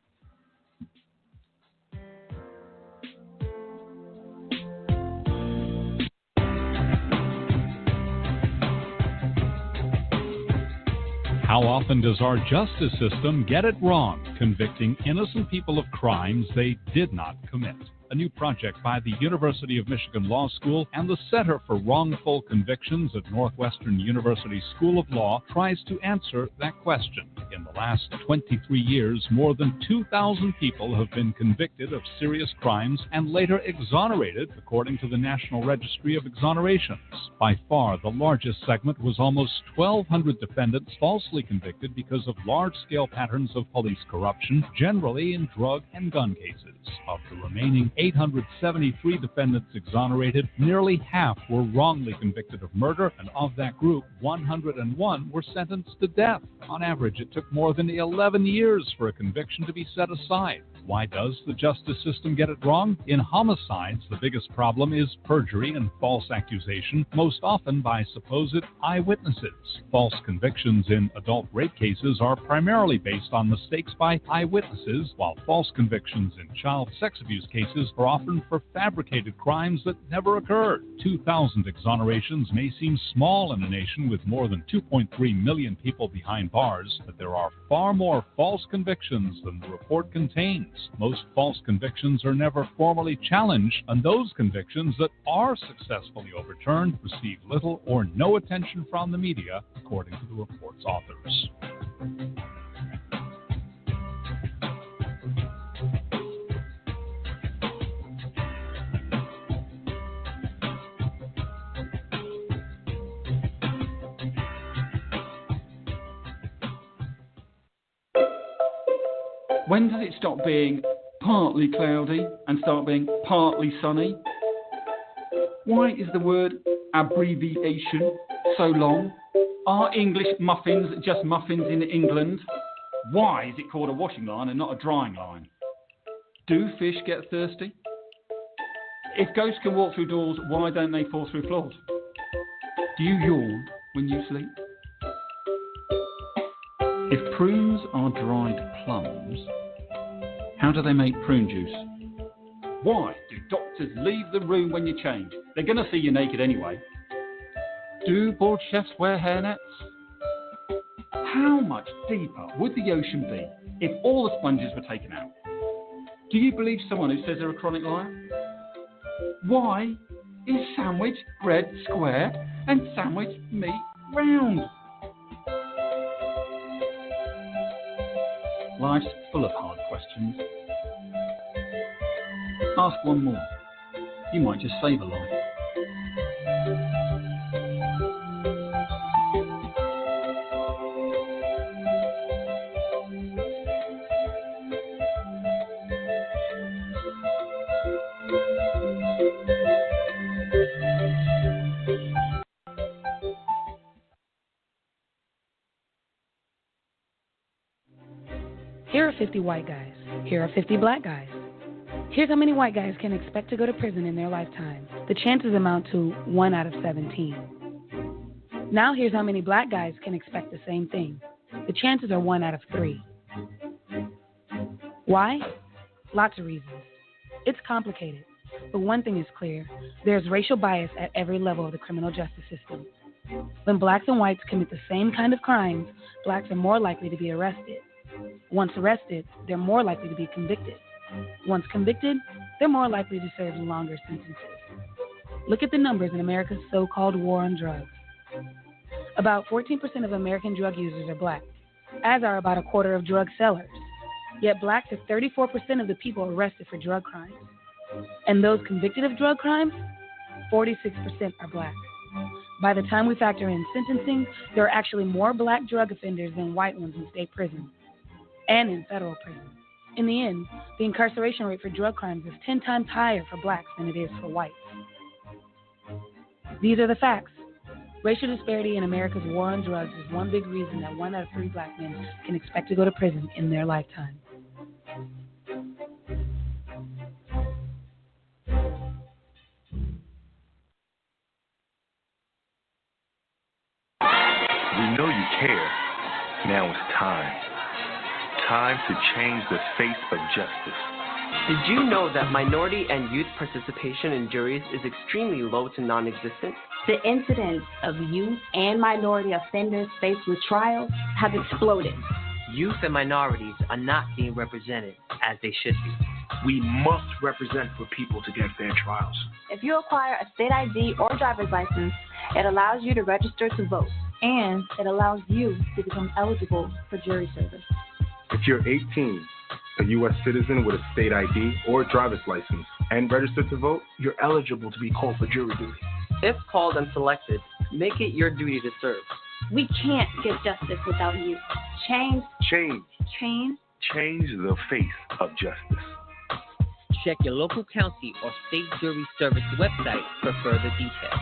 How often does our justice system get it wrong, convicting innocent people of crimes they did not commit? A new project by the University of Michigan Law School and the Center for Wrongful Convictions at Northwestern University School of Law tries to answer that question. In the last 23 years, more than 2,000 people have been convicted of serious crimes and later exonerated, according to the National Registry of Exonerations. By far, the largest segment was almost 1,200 defendants falsely convicted because of large-scale patterns of police corruption, generally in drug and gun cases. Of the remaining 873 defendants exonerated, nearly half were wrongly convicted of murder, and of that group, 101 were sentenced to death. On average, it took more than 11 years for a conviction to be set aside. Why does the justice system get it wrong? In homicides, the biggest problem is perjury and false accusation, most often by supposed eyewitnesses. False convictions in adult rape cases are primarily based on mistakes by eyewitnesses, while false convictions in child sex abuse cases are often for fabricated crimes that never occurred. 2,000 exonerations may seem small in a nation with more than 2.3 million people behind bars, but there are far more false convictions than the report contains. Most false convictions are never formally challenged, and those convictions that are successfully overturned receive little or no attention from the media, according to the report's authors. When does it stop being partly cloudy and start being partly sunny? Why is the word abbreviation so long? Are English muffins just muffins in England? Why is it called a washing line and not a drying line? Do fish get thirsty? If ghosts can walk through doors, why don't they fall through floors? Do you yawn when you sleep? If prunes are dried plums, how do they make prune juice? Why do doctors leave the room when you change? They're going to see you naked anyway. Do bald chefs wear hairnets? How much deeper would the ocean be if all the sponges were taken out? Do you believe someone who says they're a chronic liar? Why is sandwich bread square and sandwich meat round? Life's full of hard questions. Ask one more. You might just save a life. Here are 50 white guys. Here are 50 black guys. Here's how many white guys can expect to go to prison in their lifetime. The chances amount to 1 out of 17. Now here's how many black guys can expect the same thing. The chances are 1 out of 3. Why? Lots of reasons. It's complicated, but one thing is clear. There's racial bias at every level of the criminal justice system. When blacks and whites commit the same kind of crimes, blacks are more likely to be arrested. Once arrested, they're more likely to be convicted. Once convicted, they're more likely to serve longer sentences. Look at the numbers in America's so-called war on drugs. About 14% of American drug users are black, as are about a quarter of drug sellers. Yet blacks are 34% of the people arrested for drug crimes. And those convicted of drug crimes, 46% are black. By the time we factor in sentencing, there are actually more black drug offenders than white ones in state prisons and in federal prison. In the end, the incarceration rate for drug crimes is 10 times higher for blacks than it is for whites. These are the facts. Racial disparity in America's war on drugs is one big reason that 1 out of 3 black men can expect to go to prison in their lifetime. We know you care. Now it's time. Time to change the face of justice. Did you know that minority and youth participation in juries is extremely low to non-existent? The incidence of youth and minority offenders faced with trials have exploded. Youth and minorities are not being represented as they should be. We must represent for people to get fair trials. If you acquire a state ID or driver's license, it allows you to register to vote, and it allows you to become eligible for jury service. If you're 18, a U.S. citizen with a state ID or driver's license, and registered to vote, you're eligible to be called for jury duty. If called and selected, make it your duty to serve. We can't get justice without you. Change. Change the face of justice. Check your local county or state jury service website for further details.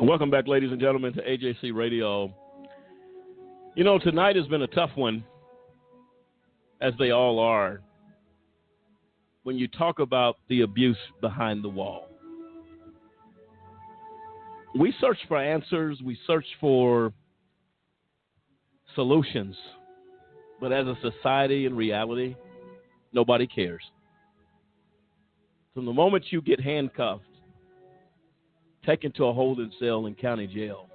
Welcome back, ladies and gentlemen, to AJC Radio. You know, tonight has been a tough one, as they all are, when you talk about the abuse behind the wall. We search for answers, we search for solutions, but as a society in reality, nobody cares. From the moment you get handcuffed, taken to a holding cell in county jail,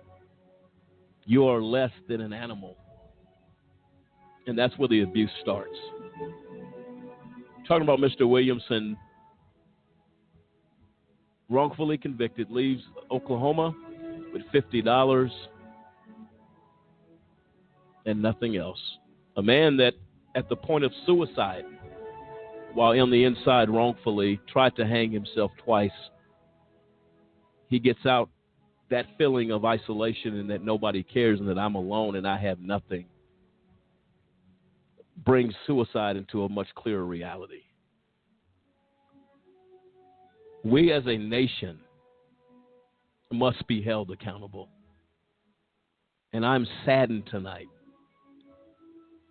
you are less than an animal. And that's where the abuse starts. Talking about Mr. Williamson, wrongfully convicted, leaves Oklahoma with $50 and nothing else. A man that, at the point of suicide, while on the inside wrongfully, tried to hang himself twice. He gets out that feeling of isolation and that nobody cares and that I'm alone and I have nothing. Brings suicide into a much clearer reality. We as a nation must be held accountable. And I'm saddened tonight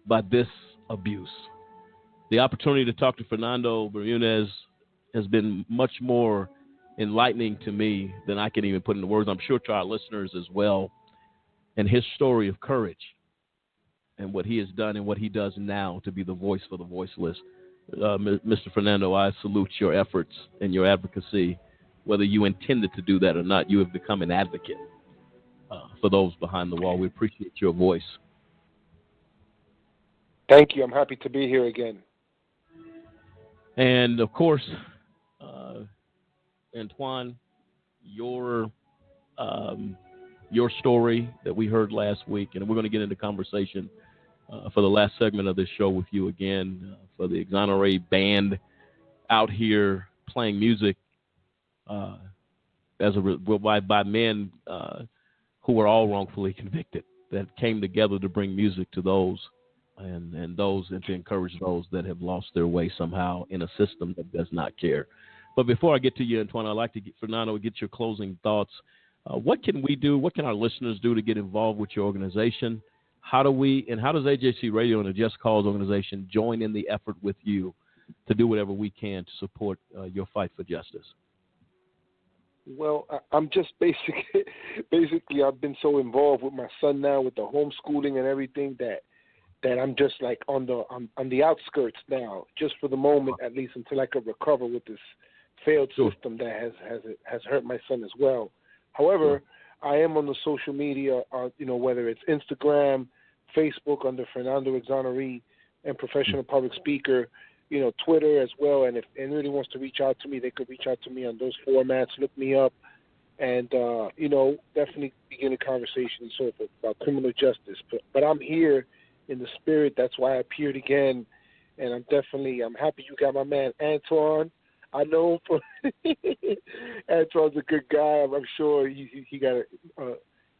by this abuse. The opportunity to talk to Fernando Bermudez has been much more enlightening to me than I can even put into words. I'm sure to our listeners as well. And his story of courage and what he has done and what he does now to be the voice for the voiceless. Mr. Fernando, I salute your efforts and your advocacy. Whether you intended to do that or not, you have become an advocate for those behind the wall. We appreciate your voice. Thank you. I'm happy to be here again. And, of course, Antoine, your story that we heard last week, and we're going to get into conversation for the last segment of this show with you again, for the Exonerate band out here playing music by men who were all wrongfully convicted, that came together to bring music to those and to encourage those that have lost their way somehow in a system that does not care. But before I get to you, Antoine, I'd like to get Fernando get your closing thoughts. What can we do? What can our listeners do to get involved with your organization? How does AJC Radio and the Just Cause organization join in the effort with you to do whatever we can to support your fight for justice? Well, I'm just basically I've been so involved with my son now with the homeschooling and everything that I'm just like on the outskirts now, just for the moment, at least until I could recover with this failed system that has hurt my son as well. However, I am on the social media, whether it's Instagram, Facebook under Fernando Exonerate and professional public speaker, Twitter as well. And if anyone really wants to reach out to me, they could reach out to me on those formats, look me up, and, definitely begin a conversation and so forth about criminal justice. But I'm here in the spirit. That's why I appeared again. And I'm happy you got my man Antoine. I know Antoine's a good guy. I'm sure he got an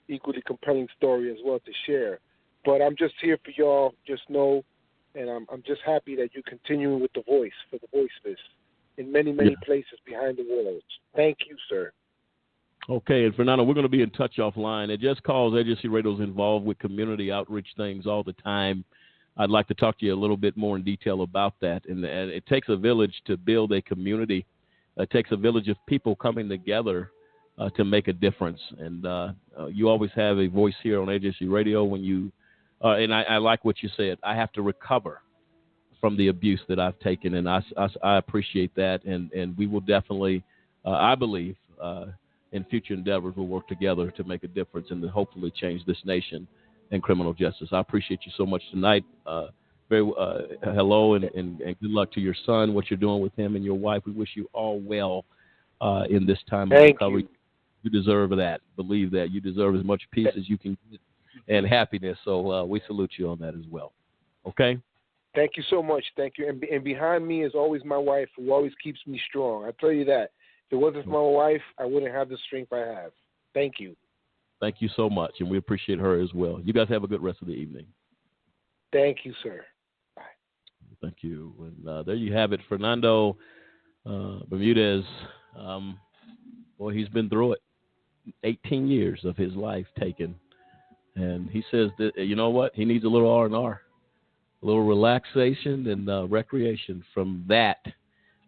equally compelling story as well to share. But I'm just here for y'all. Just know, and I'm just happy that you're continuing with the voice for the voiceless in many places behind the walls. Thank you, sir. Okay, and Fernando, we're going to be in touch offline. It Just Cause AJC Radio's involved with community outreach things all the time. I'd like to talk to you a little bit more in detail about that. And it takes a village to build a community. It takes a village of people coming together to make a difference. And you always have a voice here on AJC Radio when you and I like what you said. I have to recover from the abuse that I've taken, and I appreciate that. And we will definitely, I believe, in future endeavors, we'll work together to make a difference and to hopefully change this nation and criminal justice. I appreciate you so much tonight. Hello and good luck to your son, what you're doing with him and your wife. We wish you all well in this time of recovery. You deserve that. Believe that. You deserve as much peace as you can get and happiness. So we salute you on that as well. Okay? Thank you so much. Thank you. And behind me is always my wife, who always keeps me strong. I tell you that. If it wasn't for my wife, I wouldn't have the strength I have. Thank you. Thank you so much, and we appreciate her as well. You guys have a good rest of the evening. Thank you, sir. Bye. Thank you. And there you have it, Fernando Bermudez. Boy, he's been through it. 18 years of his life taken. And he says that, you know what? He needs a little R&R, a little relaxation and recreation from that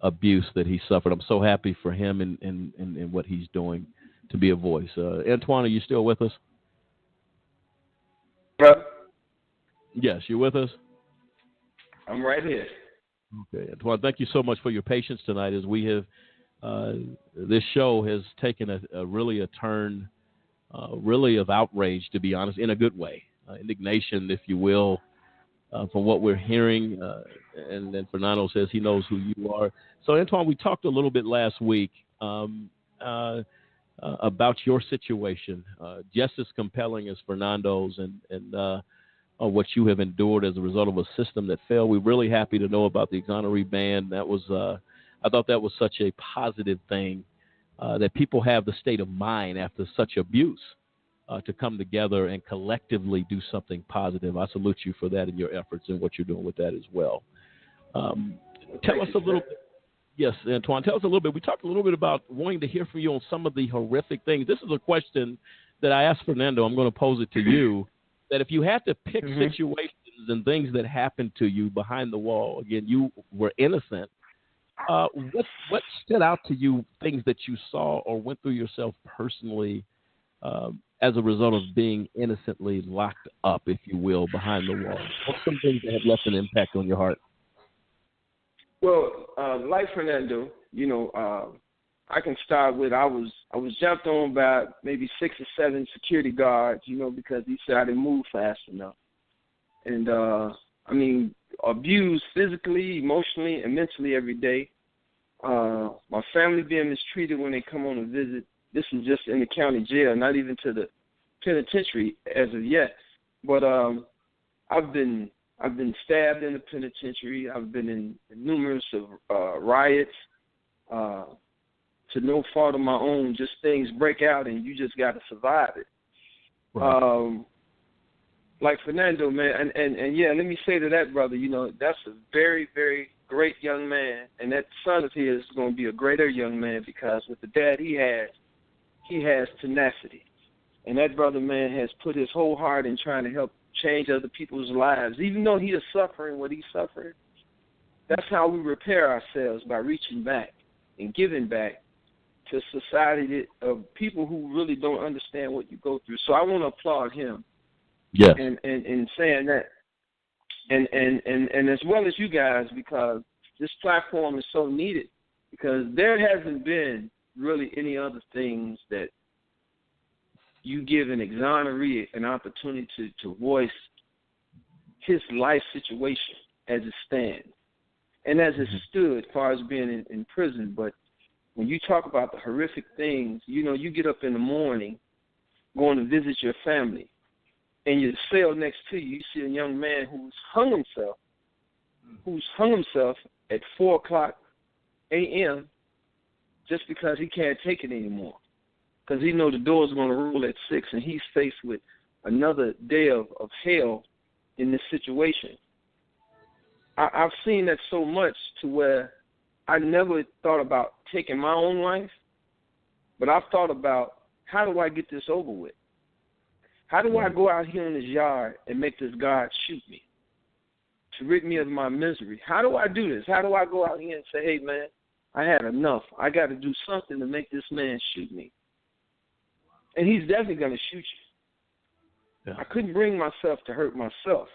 abuse that he suffered. I'm so happy for him and what he's doing to be a voice. Antoine, are you still with us? Yes, you're with us? I'm right here. Okay, Antoine, thank you so much for your patience tonight as we have this show has taken a turn really of outrage, to be honest, in a good way. Indignation, if you will, from what we're hearing. And then Fernando says he knows who you are. So, Antoine, we talked a little bit last week about your situation, just as compelling as Fernando's and what you have endured as a result of a system that failed. We're really happy to know about the exoneree ban. That was, I thought that was such a positive thing, that people have the state of mind after such abuse to come together and collectively do something positive. I salute you for that and your efforts and what you're doing with that as well. Tell us a little bit. Yes, Antoine, tell us a little bit. We talked a little bit about wanting to hear from you on some of the horrific things. This is a question that I asked Fernando. I'm going to pose it to you, that if you had to pick situations and things that happened to you behind the wall, again, you were innocent. What stood out to you, things that you saw or went through yourself personally as a result of being innocently locked up, if you will, behind the wall? What's some things that have left an impact on your heart? Well, like Fernando, I can start with I was jumped on by maybe 6 or 7 security guards, because he said I didn't move fast enough. And, abused physically, emotionally, and mentally every day. My family being mistreated when they come on a visit. This is just in the county jail, not even to the penitentiary as of yet. But I've been stabbed in the penitentiary. I've been in numerous riots to no fault of my own. Just things break out, and you just got to survive it. Right. Like Fernando, man, and yeah, let me say to that brother, that's a very, very great young man, and that son of his is going to be a greater young man because with the dad he has tenacity. And that brother, man, has put his whole heart in trying to help change other people's lives. Even though he is suffering what he's suffering, that's how we repair ourselves, by reaching back and giving back to society of people who really don't understand what you go through. So I want to applaud him. Yes. And saying that. And as well as you guys, because this platform is so needed, because there hasn't been really any other things that you give an exoneree an opportunity to voice his life situation as it stands and as it stood as far as being in prison. But when you talk about the horrific things, you get up in the morning going to visit your family, and your cell next to you, you see a young man who's hung himself at 4:00 a.m. just because he can't take it anymore. Because he knows the door's going to rule at 6, and he's faced with another day of hell in this situation. I've seen that so much to where I never thought about taking my own life, but I've thought about, how do I get this over with? How do I go out here in this yard and make this God shoot me to rid me of my misery? How do I do this? How do I go out here and say, hey, man, I had enough. I got to do something to make this man shoot me. And he's definitely going to shoot you. Yeah. I couldn't bring myself to hurt myself,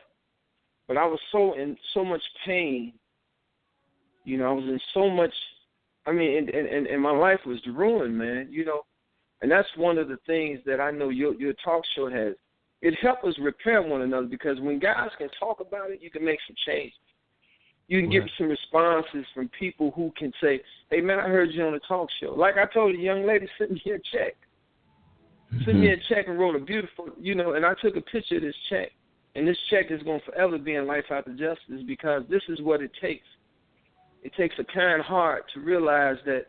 but I was in so much pain. I was in so much, and my life was ruined, man, And that's one of the things that I know your talk show has. It helps us repair one another, because when guys can talk about it, you can make some change. You can get some responses from people who can say, hey, man, I heard you on the talk show. Like I told the young lady, send me a check. Send me a check and wrote a beautiful, and I took a picture of this check. And this check is going to forever be in Life After Justice, because this is what it takes. It takes a kind heart to realize that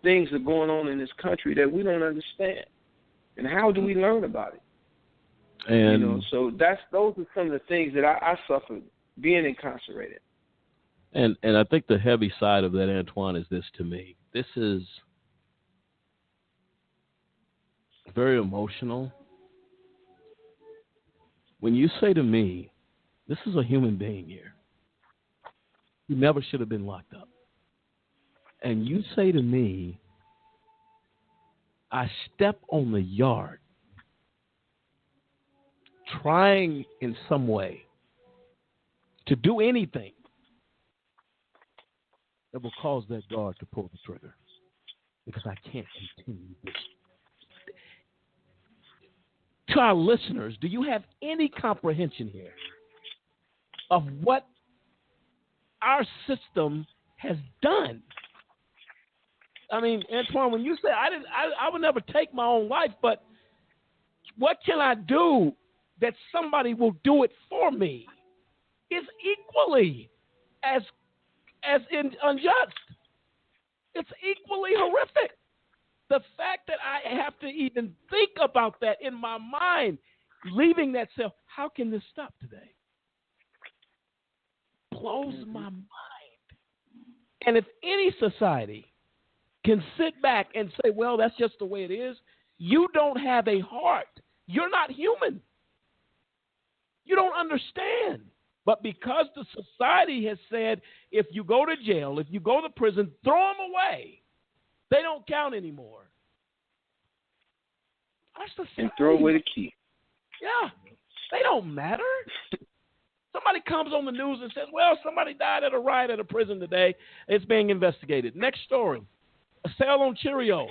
things are going on in this country that we don't understand. And how do we learn about it? And so those are some of the things that I suffered being incarcerated. And I think the heavy side of that, Antoine, is this to me. This is very emotional. When you say to me, this is a human being here who never should have been locked up, and you say to me, I step on the yard trying in some way to do anything that will cause that guard to pull the trigger because I can't continue this. To our listeners, do you have any comprehension here of what our system has done? I mean, Antoine, when you say I would never take my own life, but what can I do that somebody will do it for me is equally as unjust. It's equally horrific. The fact that I have to even think about that in my mind, leaving that cell, how can this stop today? Blows my mind. And if any society can sit back and say, well, that's just the way it is, you don't have a heart. You're not human. You don't understand. But because the society has said, if you go to jail, if you go to prison, throw them away. They don't count anymore. And throw away the key. Yeah, they don't matter. Somebody comes on the news and says, well, somebody died at a riot at a prison today. It's being investigated. Next story, a sale on Cheerios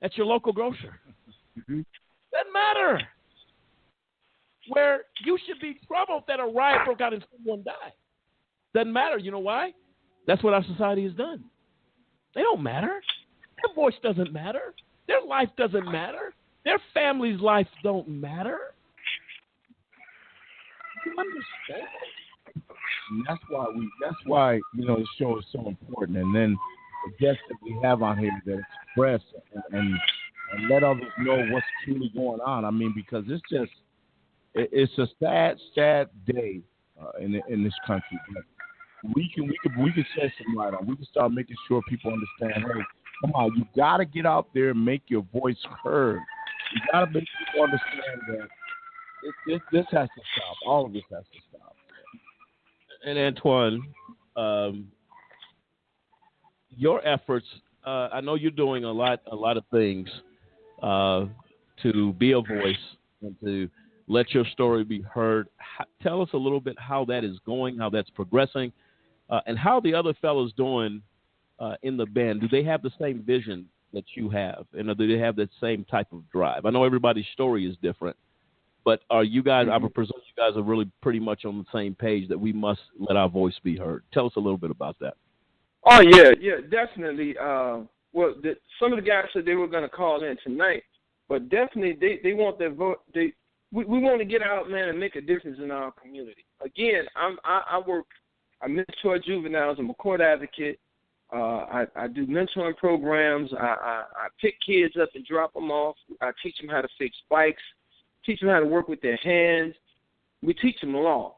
at your local grocer. Doesn't matter. Where you should be troubled that a riot broke out and someone died. Doesn't matter. You know why? That's what our society has done. They don't matter. Their voice doesn't matter. Their life doesn't matter. Their family's life don't matter. You understand? And that's why the show is so important. And then the guests that we have on here that express and let others know what's truly going on. I mean, because it's a sad day in this country. But we can shed some light on. We can start making sure people understand. Hey, come on, you got to get out there and make your voice heard. You got to make people understand that this has to stop. All of this has to stop. And Antoine, your efforts. I know you're doing a lot of things to be a voice and to let your story be heard. Tell us a little bit how that is going, how that's progressing, and how the other fellows doing in the band. Do they have the same vision that you have, and do they have that same type of drive? I know everybody's story is different, but are you guys? I would presume you guys are really pretty much on the same page that we must let our voice be heard. Tell us a little bit about that. Oh yeah, definitely. Some of the guys said they were going to call in tonight, but definitely they want their vote. We want to get out, man, and make a difference in our community. Again, I mentor juveniles. I'm a court advocate. I do mentoring programs. I pick kids up and drop them off. I teach them how to fix bikes, teach them how to work with their hands. We teach them law.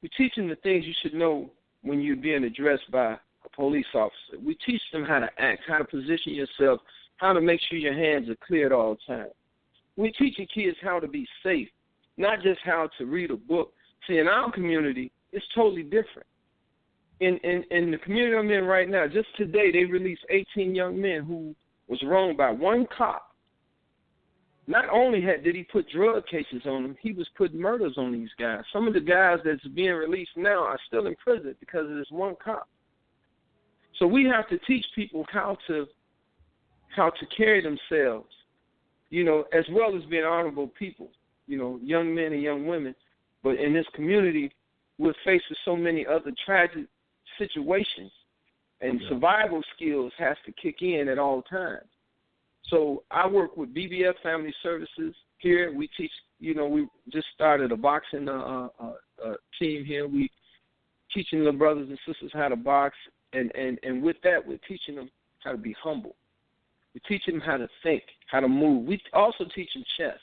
We teach them the things you should know when you're being addressed by a police officer. We teach them how to act, how to position yourself, how to make sure your hands are clear at all times. We're teaching kids how to be safe, not just how to read a book. See, in our community, it's totally different. In the community I'm in right now, just today they released 18 young men who was wronged by one cop. Not only did he put drug cases on them, he was putting murders on these guys. Some of the guys that's being released now are still in prison because of this one cop. So we have to teach people how to carry themselves, as well as being honorable people, young men and young women. But in this community, we're faced with so many other tragic situations, and survival skills has to kick in at all times. So I work with BBF Family Services here. We teach, we just started a boxing team here. We teaching the brothers and sisters how to box, and with that, we're teaching them how to be humble. We teach them how to think, how to move. We also teach them chess.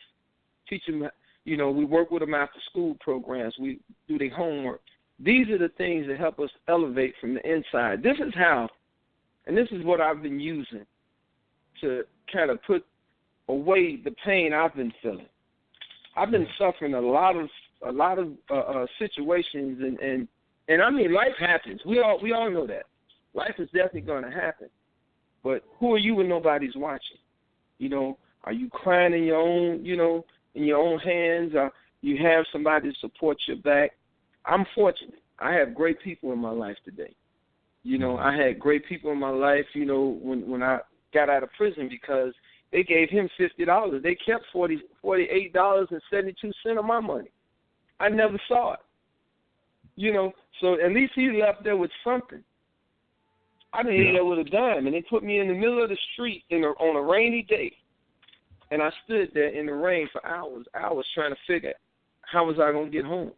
Teach them, we work with them after school programs. We do their homework. These are the things that help us elevate from the inside. This is how, and this is what I've been using to kind of put away the pain I've been feeling. I've been suffering a lot of situations, and I mean, life happens. We all know that. Life is definitely going to happen. But who are you when nobody's watching? You know, are you crying in your own, in your own hands? You have somebody to support your back? I'm fortunate. I have great people in my life today. I had great people in my life, when I got out of prison, because they gave him $50. They kept $48.72 of my money. I never saw it. So at least he left there with something. I didn't end up with a dime, and they put me in the middle of the street on a rainy day, and I stood there in the rain for hours trying to figure out how was I going to get home.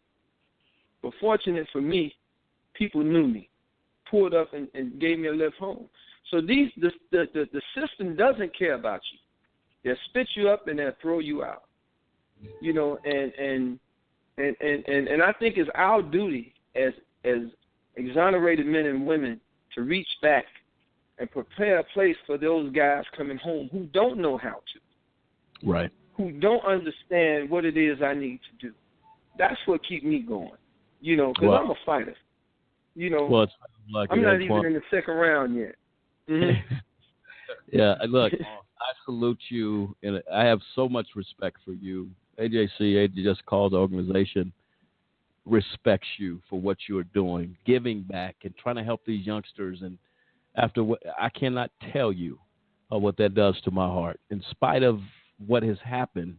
But fortunate for me, people knew me, pulled up and gave me a lift home. So the system doesn't care about you. They'll spit you up and they'll throw you out. And I think it's our duty as exonerated men and women to reach back and prepare a place for those guys coming home who don't know how to. Right. Who don't understand what it is I need to do. That's what keeps me going. Because I'm a fighter. Well, it's lucky, I'm not even in the second round yet. Mm-hmm. Yeah, look, I salute you, and I have so much respect for you. AJC, Just Cause organization, respects you for what you are doing, giving back and trying to help these youngsters. And after what I cannot tell you what that does to my heart. In spite of what has happened,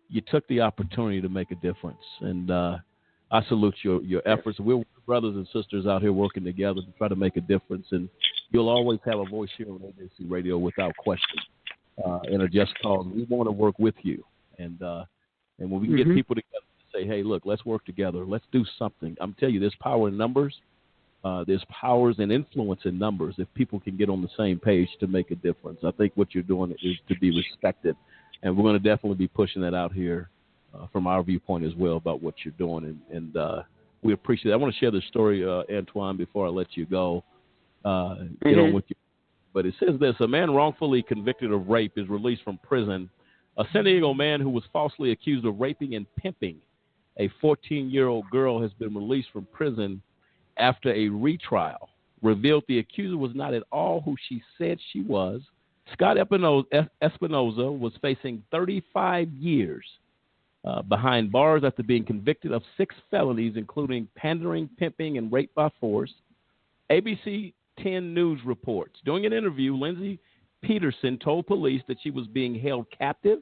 you took the opportunity to make a difference. And I salute your efforts. We're brothers and sisters out here working together to try to make a difference. And you'll always have a voice here on AJC Radio without question. In a Just Cause, we want to work with you. And when we can get people together to say, hey, look, let's work together. Let's do something. I'm telling you, there's power in numbers. There's powers and influence in numbers if people can get on the same page to make a difference. I think what you're doing is to be respected. And we're going to definitely be pushing that out here from our viewpoint as well about what you're doing. And we appreciate it. I want to share this story, Antoine, before I let you go. Get on with you. But it says this: a man wrongfully convicted of rape is released from prison. A San Diego man who was falsely accused of raping and pimping a 14-year-old girl has been released from prison after a retrial revealed the accuser was not at all who she said she was. Scott Espinoza was facing 35 years behind bars after being convicted of 6 felonies, including pandering, pimping, and rape by force. ABC 10 News reports. During an interview, Lindsay Peterson told police that she was being held captive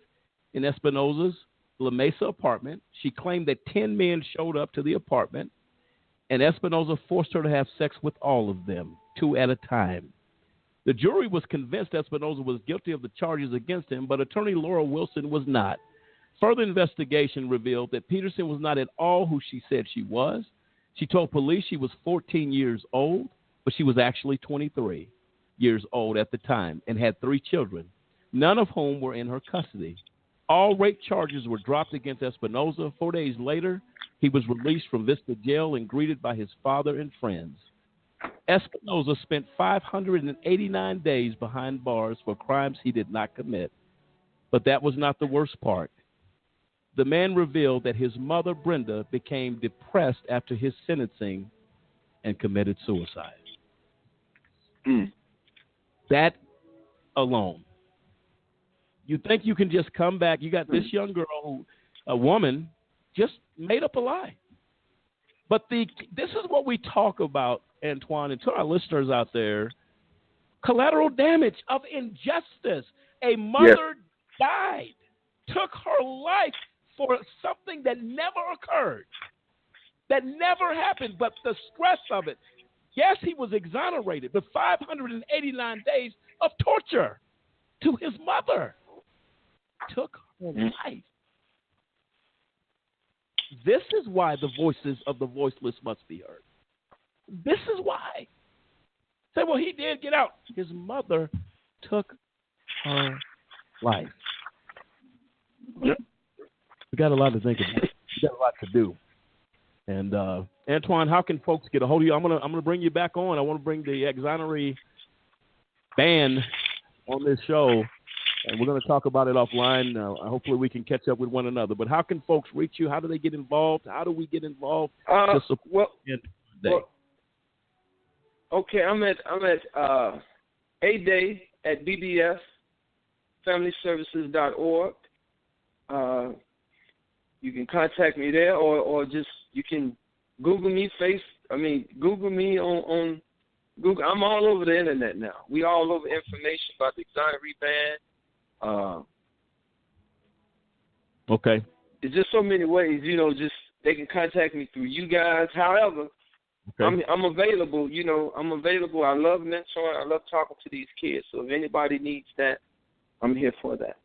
in Espinoza's La Mesa apartment. She claimed that 10 men showed up to the apartment, and Espinoza forced her to have sex with all of them, 2 at a time. The jury was convinced Espinoza was guilty of the charges against him, but attorney Laura Wilson was not. Further investigation revealed that Peterson was not at all who she said she was. She told police she was 14 years old, but she was actually 23 years old at the time and had 3 children, none of whom were in her custody. All rape charges were dropped against Espinoza. 4 days later, he was released from Vista Jail and greeted by his father and friends. Espinoza spent 589 days behind bars for crimes he did not commit. But that was not the worst part. The man revealed that his mother, Brenda, became depressed after his sentencing and committed suicide. That alone. You think you can just come back? You got this young girl, a woman, just made up a lie. But this is what we talk about, Antoine, and to our listeners out there, collateral damage of injustice. A mother died, took her life for something that never occurred, that never happened, but the stress of it. Yes, he was exonerated, but 589 days of torture to his mother took her life. This is why the voices of the voiceless must be heard. This is why. Say, well, he did get out. His mother took her life. We got a lot to think about. We got a lot to do. And Antoine, how can folks get a hold of you? I'm gonna bring you back on. I want to bring the Exoneree band on this show. And we're going to talk about it offline. Hopefully we can catch up with one another. But how can folks reach you? How do they get involved? How do we get involved? Okay, I'm at A-Day at bbsfamilyservices.org. You can contact me there, or just you can Google me. Google me on Google. I'm all over the internet now. We all over information about the exoneree ban. Okay. There's just so many ways, just they can contact me through you guys. However, okay. I'm available. I'm available. I love mentoring. I love talking to these kids. So if anybody needs that, I'm here for that.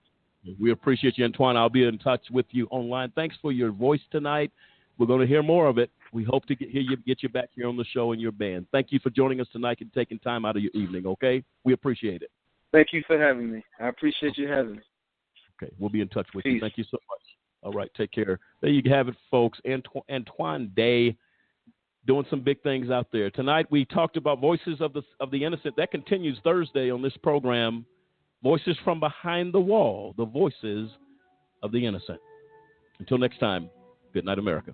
We appreciate you, Antoine. I'll be in touch with you online. Thanks for your voice tonight. We're going to hear more of it. We hope to get you back here on the show and your band. Thank you for joining us tonight and taking time out of your evening, okay? We appreciate it. Thank you for having me. I appreciate you having me. Okay, we'll be in touch with Peace. you. Thank you so much. All right, take care. There you have it, folks. Antoine Day doing some big things out there. Tonight we talked about Voices of the Innocent. That continues Thursday on this program. Voices from Behind the Wall, the Voices of the Innocent. Until next time, good night, America.